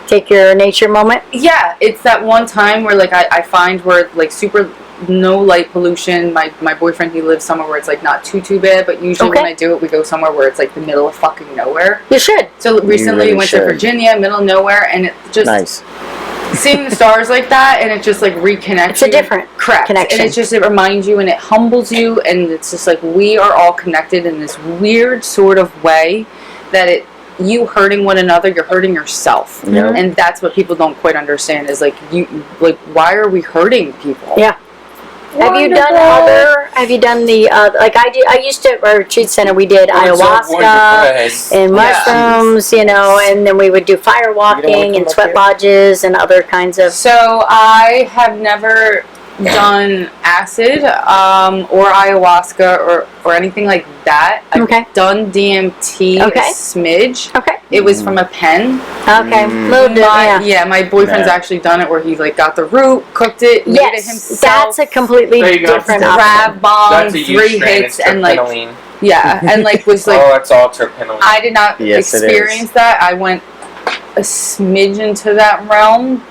take your nature moment? Yeah, it's that one time where like I find where like super no light pollution. My boyfriend, he lives somewhere where it's like not too bad, but usually when I do it, we go somewhere where it's like the middle of fucking nowhere. You should. So recently really we went should. to Virginia, middle of nowhere, and it just Nice. seeing the stars like that, and it just like reconnects. It's a different connection. And it reminds you, and it humbles you, and it's just like we are all connected in this weird sort of way that you hurting one another, you're hurting yourself. Yeah. And that's what people don't quite understand is like why are we hurting people? Yeah. Have you done the like I used to at our retreat center, we did ayahuasca and mushrooms, you know, and then we would do fire walking and sweat lodges and other kinds of. So I have never done acid or ayahuasca or anything like that. I've done DMT a smidge. Okay. It was from a pen. Okay. Little bit, my boyfriend's actually done it where he like got the root, cooked it, made it himself. That's a completely different crab bomb, 3 hits, and like and like was like it's all terpinolene. I did not experience that. I went a smidge into that realm.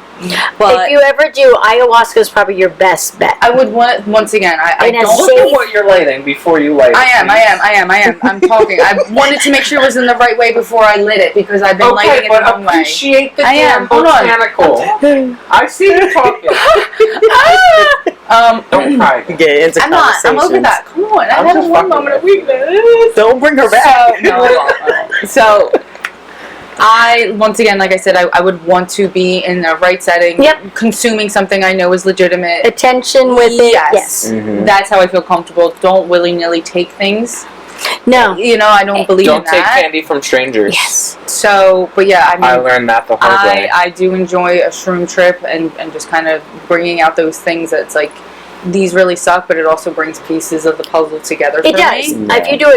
But if you ever do, ayahuasca is probably your best bet. I would want once again. I don't look at what you're lighting before you light it. I am. I'm talking. I wanted to make sure it was in the right way before I lit it because I've been lighting it the wrong way. Appreciate the damn Hold on. botanical. I see you talking. Don't cry. Get into I'm not. I'm over that. Come on. I had one moment of weakness. Don't bring her back. So once again, like I said, I would want to be in the right setting, consuming something I know is legitimate. Attention with it, yes. Mm-hmm. That's how I feel comfortable. Don't willy-nilly take things. No. You know, I don't believe in that. Don't take candy from strangers. Yes. So, but yeah, I mean, I learned that the hard way. I do enjoy a shroom trip and just kind of bringing out those things that's like, these really suck, but it also brings pieces of the puzzle together for me. It does. If you do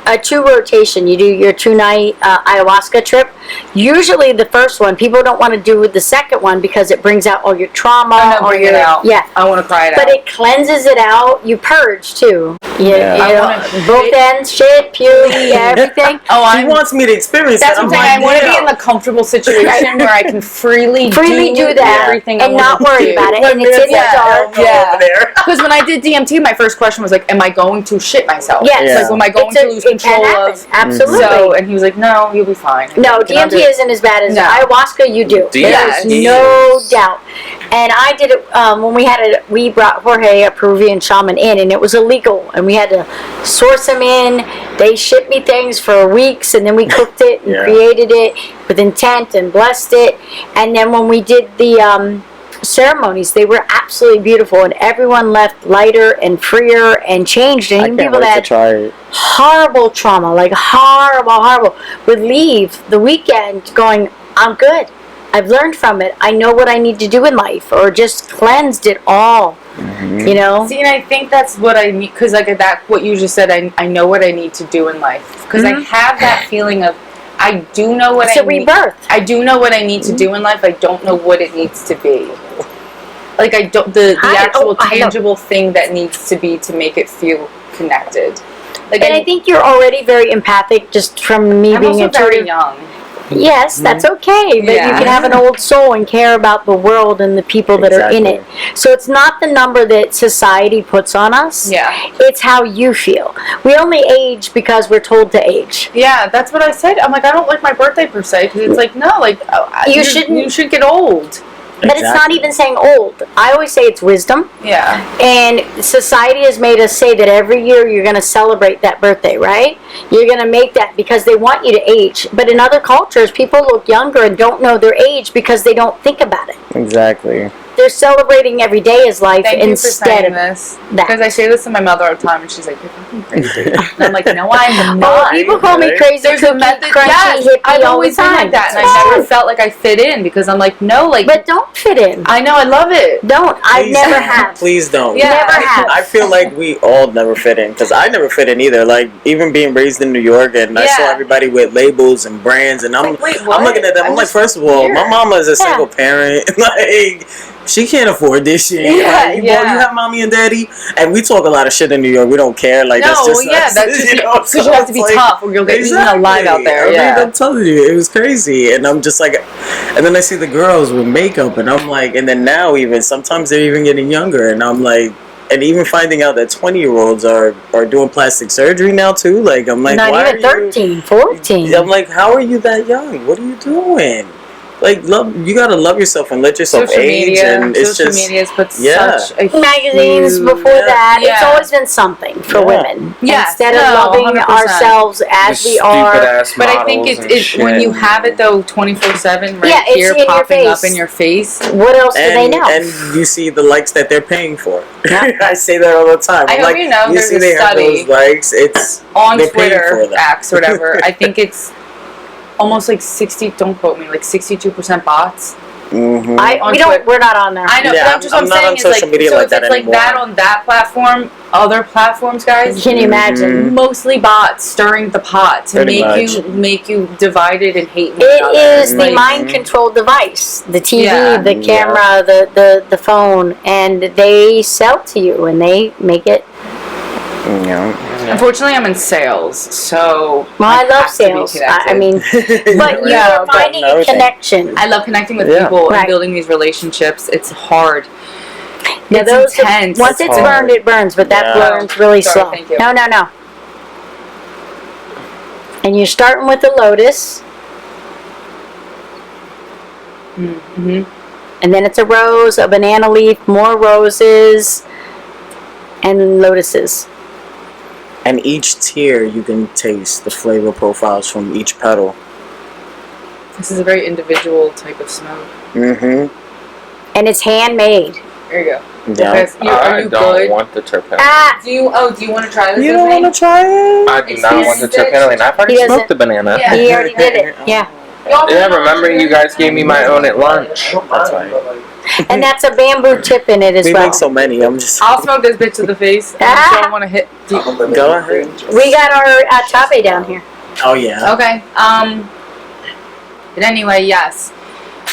a two rotation, you do your 2-night ayahuasca trip. Usually the first one, people don't want to do the second one because it brings out all your trauma. I want to bring it out. Yeah. I want to cry it out. But it cleanses it out. You purge too. You know, both ends, shit, puke, everything. He wants me to experience that's that. That's what I'm saying. I want to be in the comfortable situation where I can freely do that everything and not worry about it. And it's in the dark. Because when I did DMT, my first question was like, am I going to shit myself? Yes. Like, am I going to lose control of? Absolutely. So, and he was like, no, you'll be fine. No, DMT isn't as bad as ayahuasca. You do. There's no doubt. And I did it when we brought Jorge, a Peruvian shaman, in, and it was illegal, and we had to source him in. They shipped me things for weeks, and then we cooked it and created it with intent and blessed it. And then when we did the ceremonies, they were absolutely beautiful, and everyone left lighter and freer and changed. And even people that had horrible trauma, like horrible, would leave the weekend going, I'm good. I've learned from it. I know what I need to do in life, or just cleansed it all. Mm-hmm. You know? See, and I think that's what I need, because like that, what you just said, I know what I need to do in life. Because I have that feeling of, I do know what it's a rebirth. I do know what I need to do in life. I don't know what it needs to be. Like I don't the actual tangible thing that needs to be to make it feel connected. Like, and I think you're already very empathic just from me being very young. Yes, that's okay, but you can have an old soul and care about the world and the people that are in it. So it's not the number that society puts on us. Yeah. It's how you feel. We only age because we're told to age. Yeah, that's what I said. I'm like, I don't like my birthday per se, because it's like, no, like, you should get old. But it's not even saying old. I always say it's wisdom. Yeah. And society has made us say that every year you're going to celebrate that birthday, right? You're going to make that because they want you to age. But in other cultures, people look younger and don't know their age because they don't think about it. Exactly. They're celebrating every day as life instead of this. Because I say this to my mother all the time, and she's like, "You're fucking crazy." And I'm like, "No, I'm not." People call me crazy. There's a method. Yes, I've always been like that, and I never felt like I fit in because I'm like, no, like. But don't fit in. I know, I love it. Don't. I never have. Please don't. Yeah. Never have. I feel like we all never fit in, because I never fit in either. Like, even being raised in New York, and I saw everybody with labels and brands, and I'm looking at them. I'm like, first of all, my mama is a single parent. Like, she can't afford this shit. Yeah, Like, yeah. Well, you have mommy and daddy, and we talk a lot of shit in New York. We don't care. Like that's just us, that's just because so you have to it's be like, tough or you'll get eaten alive out there. I mean, Yeah. I'm telling you, it was crazy, and I'm just like, and then I see the girls with makeup, and I'm like, and then now even sometimes they're even getting younger, and I'm like. And even finding out that 20-year-olds are doing plastic surgery now too. Like I'm like, Not why even are you? 13, 14. I'm like, how are you that young? What are you doing? Like, you gotta love yourself and let yourself Social age. media, And it's social just, media has put yeah. such a Magazines huge, before that, it's Yeah. always been something for women. Yes, Instead of no, loving 100%. ourselves as we are. But I think it's when you have it though 24/7 right Yeah, it's here in your popping up face. in your face. What else do they and, know? and you see the likes that they're paying for. Yeah. I say that all the time. I I'm hope like, you know there's see a they have study those likes. It's on they're paying Twitter, for them. X or whatever. I think it's almost like 60. Don't quote me. Like 62% bots. Mm-hmm. on Twitter. We're not on there. I know. Yeah, but just what I'm I'm not saying on is social like, media so like if that it's like anymore. that on that platform, other platforms, guys. Can you imagine? Mostly bots stirring the pot to Pretty make you divided and hate one It another. is the mind control device, the TV, Yeah. the camera, the phone, and they sell to you and they make it. Yeah. Unfortunately, I'm in sales, so Well, I love have to be sales. connected. I mean, but you Yeah, are but finding a connection. I love connecting with Yeah. people Right. and building these relationships. It's hard. Now, It's those intense. once it's hard. burned, it burns, but that Yeah. burns really Sorry, slow. thank you. No. And you're starting with the lotus, Mm-hmm. and then it's a rose, a banana leaf, more roses, and lotuses. And each tier, you can taste the flavor profiles from each petal. This is a very individual type of smoke. Mm-hmm. And it's handmade. There you go. Yeah. Guys, are you good? want the terpene. Ah! Do you want to try this? You with don't me? want to try it? I do It's not want the tasty. terpene. I've already He doesn't- smoked the banana. Yeah. He already did it. Yeah. Yeah, remember you guys gave me my own at lunch. That's right. And that's a bamboo tip in it as We well. make so many. I'm just. I'll smoke this bitch to the face. I don't want to hit. Go ahead. We got our tabe down here. Oh yeah. Okay. But anyway, yes.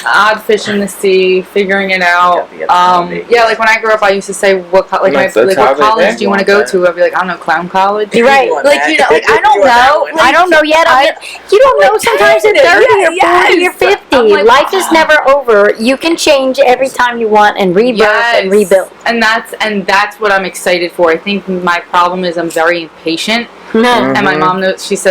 Odd fish in the sea, figuring it out. Yeah, like when I grew up, I used to say, what college do you want to go to? I'd be like, I don't know, clown college. You're right. Like, you know, like, I don't know. I don't know yet. You don't know sometimes at 30 or 40 or 50. I'm like, Life is never over. You can change every time you want and rebirth and rebuild. And that's what I'm excited for. I think my problem is I'm very impatient. And my mom knows, she's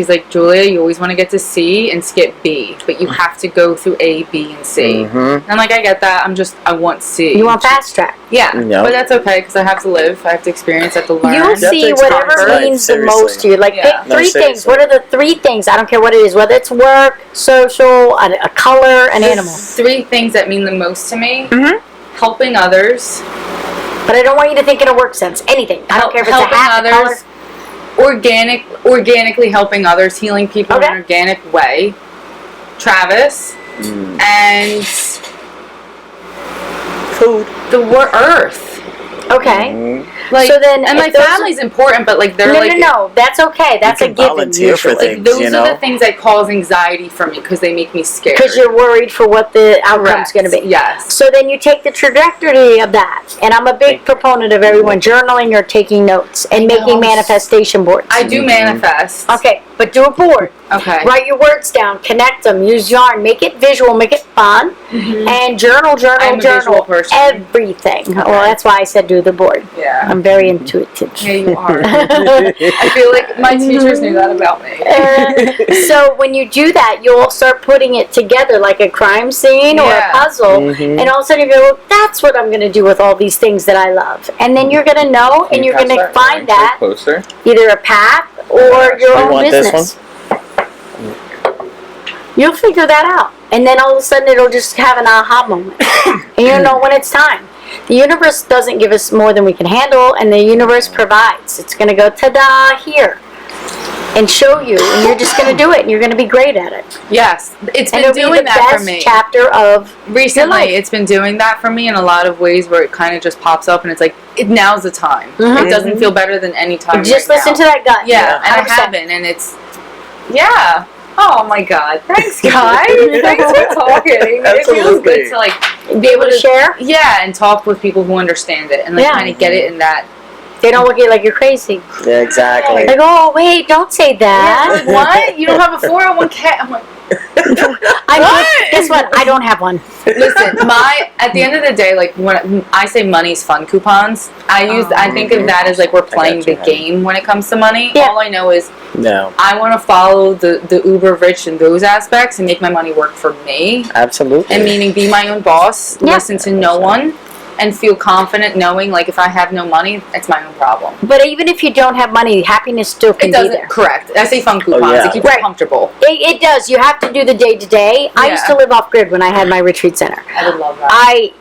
like, Julia, you always want to get to C and skip B, but you have to go through A, B, and C. And I'm like, I get that. I want C. You want fast track. Yeah. Yep. But that's okay because I have to live. I have to experience. I have to learn. You'll see takes whatever practice. means Right, the most to you. Like, Yeah. pick No, 3 things. seriously. What are the 3 things? I don't care what it is. Whether it's work, social, a color, an animal. 3 things that mean the most to me. Mhm. Helping others. But I don't want you to think in a work sense. Anything. I don't care if it's a helping hat, a color. others. Organically helping others, healing people in an organic way. Travis. And Food. the earth. Okay. Like, So then, and if like those- family's important, but like they're No. That's okay. That's a can given. volunteer for Usually. things. those you are know? the things that cause anxiety for me because they make me scared. Because you're worried for what the outcome's Correct. going to be. Yes. So then you take the trajectory of that. And I'm a big proponent of everyone journaling or taking notes and making manifestation boards. I do manifest. Okay, but do a board. Okay. Write your words down, connect them, use yarn, make it visual, make it fun, and journal, I'm a visual person. everything. Well, that's why I said do the board. Yeah. I'm very intuitive. Yeah, you are. I feel like my teachers knew that about me. So when you do that, you'll start putting it together like a crime scene or a Yeah. puzzle, and all of a sudden you go, well, that's what I'm going to do with all these things that I love. And then you're going to know, and you're going to find that Closer. either a path or your You own want this business. You'll figure that out. And then all of a sudden it'll just have an aha moment. And you'll know when it's time. The universe doesn't give us more than we can handle, and the universe provides. It's going to go, ta-da, here. And show you, and you're just going to do it, and you're going to be great at it. Yes. It's And been it'll be doing the that for best me. chapter of Recently, life. it's been doing that for me in a lot of ways where it kind of just pops up and it's like, now's the time. It doesn't feel better than any time just right listen now. to that gut. Yeah, and I 100%. haven't, and it's, yeah. Oh my God. Thanks, guys. Thanks for talking. It feels Absolutely. good to like Be able to share. Yeah, and talk with people who understand it and like kind of get it in that. They don't look at you like you're crazy. Yeah, exactly. Like, oh wait, don't say that. Like, what? You don't have a 401k? I'm like, Guess what? I don't have one. listen, at the end of the day, like when I say money's fun coupons, I think of that as like we're playing the game when it comes to money. Yeah. All I know is No. I want to follow the uber rich in those aspects and make my money work for me. Absolutely. And meaning be my own boss, Yeah. listen to no one, and feel confident knowing like if I have no money, it's my own problem. But even if you don't have money, happiness still can It be doesn't. there. Correct. I say fun coupons. yeah. It keeps Right. you comfortable. It does. You have to do the day to day. I used Yeah. to live off grid when I had my retreat center. I would love that. I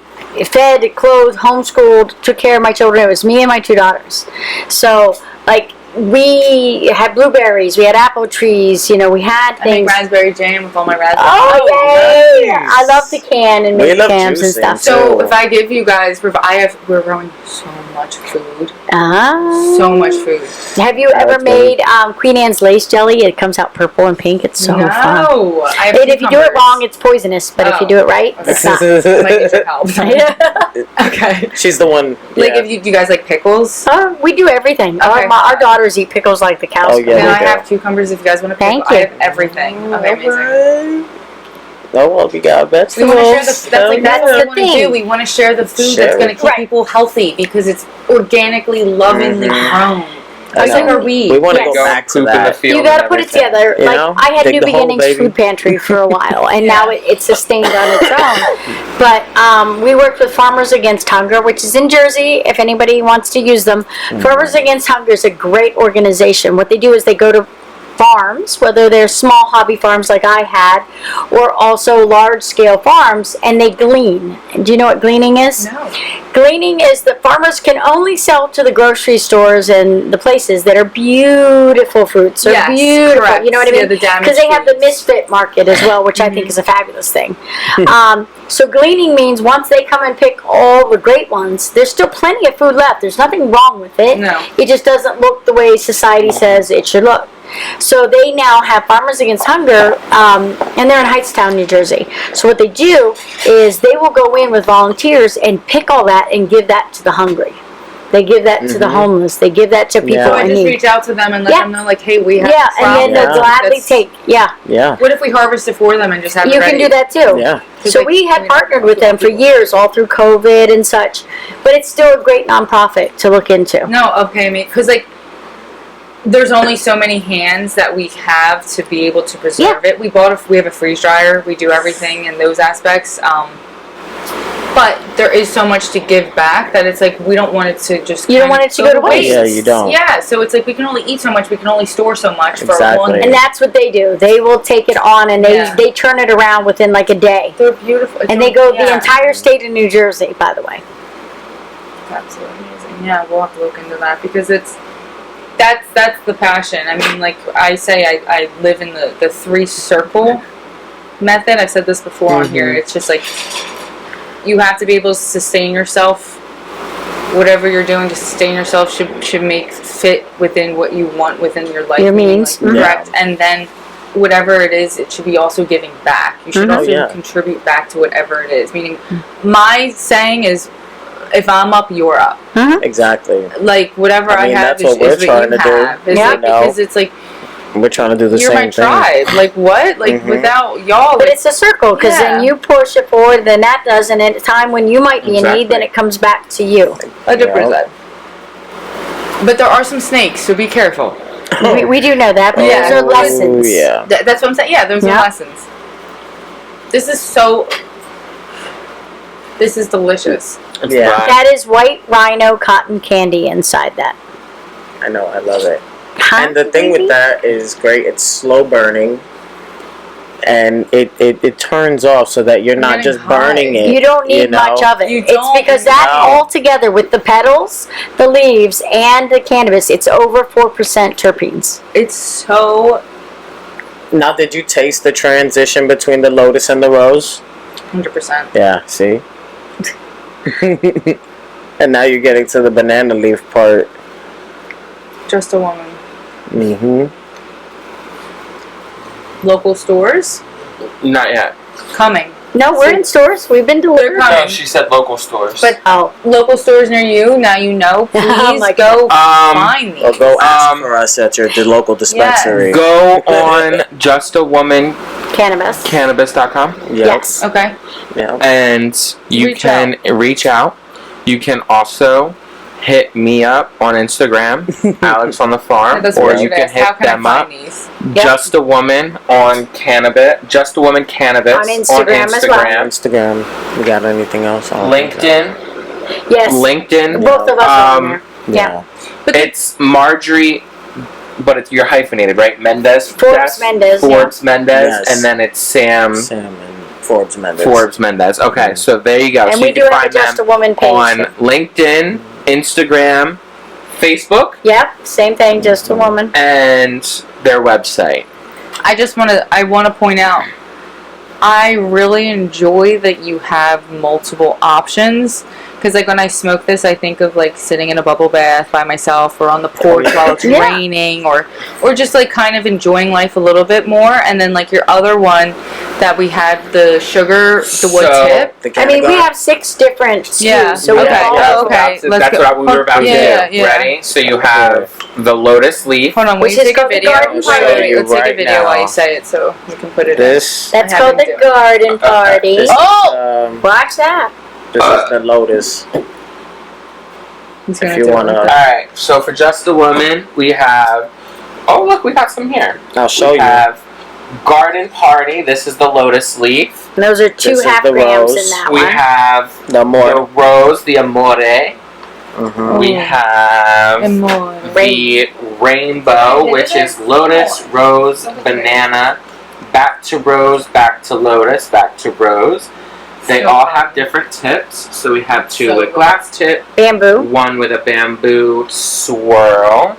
fed, clothed, homeschooled, took care of my children. It was me and my 2 daughters. So, like, we had blueberries, we had apple trees, you know, we had I make things. raspberry jam with all my raspberries. Oh, yay! nice. I love to can and We make love jams and juicing. stuff. So So- if I give you guys, we're growing so much food, Ah. so much food. Have you ever That's good. made Queen Anne's lace jelly? It comes out purple and pink. It's so fun. No, I have And if you do it cucumbers. wrong, it's poisonous. But if you Oh. do it right, Okay. it's not. I might need your help. Yeah. Okay. She's the one. Like yeah. if you guys like pickles, We do everything. Okay. Our daughters eat pickles like the cows. Oh, do. yeah. then we I do. have cucumbers if you guys want to pickle. Thank I you. have everything. Okay, amazing. Alright. Oh, well, we got We vegetables. want to share that's like that's the what we want to thing. do. We want to share the food Share that's going to it. keep Right. people healthy because it's organically, lovingly grown. I Just like know. our weed. We want to Yes. go back to Poop in the that. field. You got to and put it everything. together. You Like know? I had Dig New the hole, Beginnings baby. Food Pantry for a while, and now it's sustained on its own. But we worked with Farmers Against Hunger, which is in Jersey. If anybody wants to use them, Farmers Against Hunger is a great organization. What they do is they go to farms, whether they're small hobby farms like I had, or also large-scale farms, and they glean. Do you know what gleaning is? No. Gleaning is that farmers can only sell to the grocery stores and the places that are beautiful fruits. Or Yes, beautiful, correct. you know what I Yeah, mean? the damaged Because they have the fruits. misfit market as well, which I think is a fabulous thing. So gleaning means once they come and pick all the great ones, there's still plenty of food left. There's nothing wrong with it. No. It just doesn't look the way society says it should look. So they now have Farmers Against Hunger, and they're in Hightstown, New Jersey. So what they do is they will go in with volunteers and pick all that and give that to the hungry. They give that to the homeless. They give that to people Yeah. So I in just need. reach out to them and let Yeah. them know, like, hey, we have Yeah, this and then problem. they'll gladly That's- take. Yeah, Yeah. What if we harvest it for them and just have it you ready? can do that too. Yeah. So like, we you had know, partnered with them for years, all through COVID and such. But it's still a great nonprofit to look into. No, okay, because like there's only so many hands that we have to be able to preserve it. We have a freeze dryer. We do everything in those aspects. But there is so much to give back that it's like we don't want it to just. You don't kind want of it to go to waste. Yeah, you don't. Yeah, so it's like we can only eat so much. We can only store so much for Exactly. one. And that's what they do. They will take it on and Yeah. they turn it around within like a day. They're beautiful. And they go the Yeah. entire state of New Jersey, by the way. Absolutely amazing. Yeah, we'll have to look into that because that's the passion. I mean, like I say, I live in the 3-circle method. I've said this before on here. It's just like you have to be able to sustain yourself. Whatever you're doing to sustain yourself should make fit within what you want within your life. Your meaning, means. like, Mhm. correct. And then whatever it is, it should be also giving back. You should Mhm. also Oh, yeah. contribute back to whatever it is. Meaning, my saying is, if I'm up, you're up. Exactly. Like whatever I I mean, have that's is what we're what trying you to do, have. It's Yeah. like, because it's like We're trying to do the you're same my thing. tribe. Like what? Like Mhm. without y'all, But like, it's a circle because Yeah. then you push it forward, then that does, and at a time when you might be in need, then Exactly. it comes back to you. 100%. But there are some snakes, so be careful. We do know that, but Yeah. those are Oh, lessons. yeah. That's what I'm saying. Yeah, those Yeah. are lessons. This is delicious. It's Yeah. not- That is white rhino cotton candy inside that. I know. I love it. Huh, And the thing baby? with that is great. It's slow burning, and it turns off so that you're not getting just high. burning it. You don't need know? much of it. You It's don't, because that no. all together with the petals, the leaves, and the cannabis, it's over 4% terpenes. It's so Now, did you taste the transition between the lotus and the rose? 100%. Yeah. See. And now you're getting to the banana leaf part. Just a woman. Mm-hmm. Local stores Not yet. coming. No, we're in stores. We've been delivered. coming. No, she said local stores. But Oh, local stores near you, now you know. Please Oh my go God. find these. Or go ask for us at the local dispensary. Go on justawomancannabis.com. Yep. yes. Okay. Yeah. And you Reach can reach out. You can also hit me up on Instagram, Alex on the farm, That's or what I you should can ask. How hit can I them find up. these? Yep. Just a Woman on Cannabis, Just a Woman Cannabis On Instagram as well. Instagram. We got anything else on LinkedIn, Yes. LinkedIn. Both of us are on there. Yeah. It's Marjorie, but you're hyphenated, right? Mendez. Forbes Mendez. Forbes Mendez, Yes. and then it's Sam Sam and Forbes Mendez. Forbes Mendez. Okay, so there you go. And so we you do can have a find Just a them Woman page. on LinkedIn, Instagram, Facebook, Yep. Same thing. Just a woman. and their website. I want to point out, I really enjoy that you have multiple options. Because like when I smoke this, I think of like sitting in a bubble bath by myself or on the porch while it's Yeah. raining, or just like kind of enjoying life a little bit more. And then like your other one that we had, the sugar, the wood So- tip. I mean, we have 6 different SKUs. Yeah. So we Okay. have all Yeah, of them. okay. Let's That's go. what we were about to Yeah, do. yeah. Ready? So you have the lotus leaf. Hold on, Which will you is take a called the video? garden Wait, party. wait, let's take a Right video while now. you say it so we can put it This. That's I called the haven't do it. garden party. This Oh! Watch that. This is the Lotus. in. He's gonna If you do it. wanna, Alright, so for Just a Woman, we have. Oh, look, we got some here. I'll show We you. have Garden Party. This is the lotus leaf. And those are 2 This is half the grams rose. in that We one. have The the more. rose, the amore. Mhm. We have And more. the rainbow, which is lotus, rose, banana, back to rose, back to lotus, back to rose. They all have different tips. So we have 2 with glass tip, Bamboo. 1 with a bamboo swirl.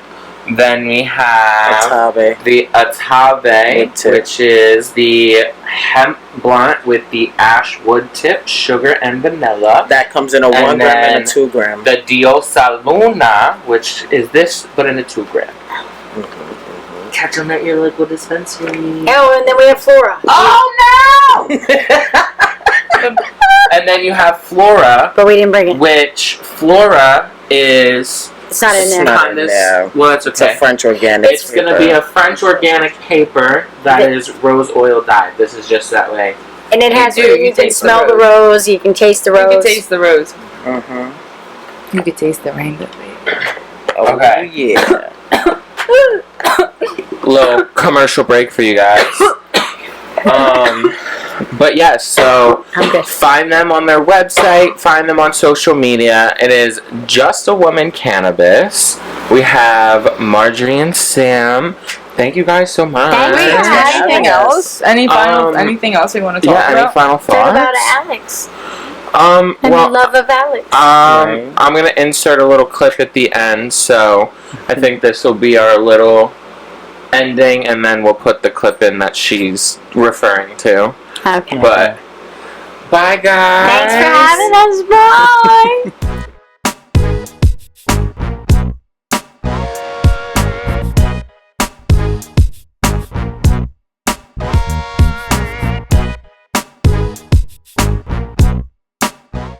Then we have Atabe. the Atave, Wood tip. which is the hemp blunt with the ash wood tip, sugar, and vanilla. That comes in a 1 And gram and then a 2 gram. The Diosaluna, which is this, but in a 2 gram. Catch them at your local dispensary. Oh, and then we have Flora. Oh no! And then you have Flora, But we didn't bring it. which Flora is. It's not in It's there. not in there. Well, it's It's okay. a French organic. It's going to be a French organic paper that The- is rose oil dyed. This is just that way. And it has, do, you you can taste the smell the rose, you can taste the You rose. can taste the rose. Mhm. You can taste the rainbow. Oh, Okay. yeah. Little commercial break for you guys. But yes, so I'm good. find them on their website, find them on social media. It is Just a Woman Cannabis. We have Marjorie and Sam. Thank you guys so much. Thank you. Wait, is there having anything us. else? Anything else we want to talk Yeah, any about? final Talk thoughts? about Alex Um, and well, the love of Alex. Right. I'm gonna insert a little clip at the end, so I think this will be our little ending, and then we'll put the clip in that she's referring to. Okay. But bye, guys. Thanks for having us. Bye.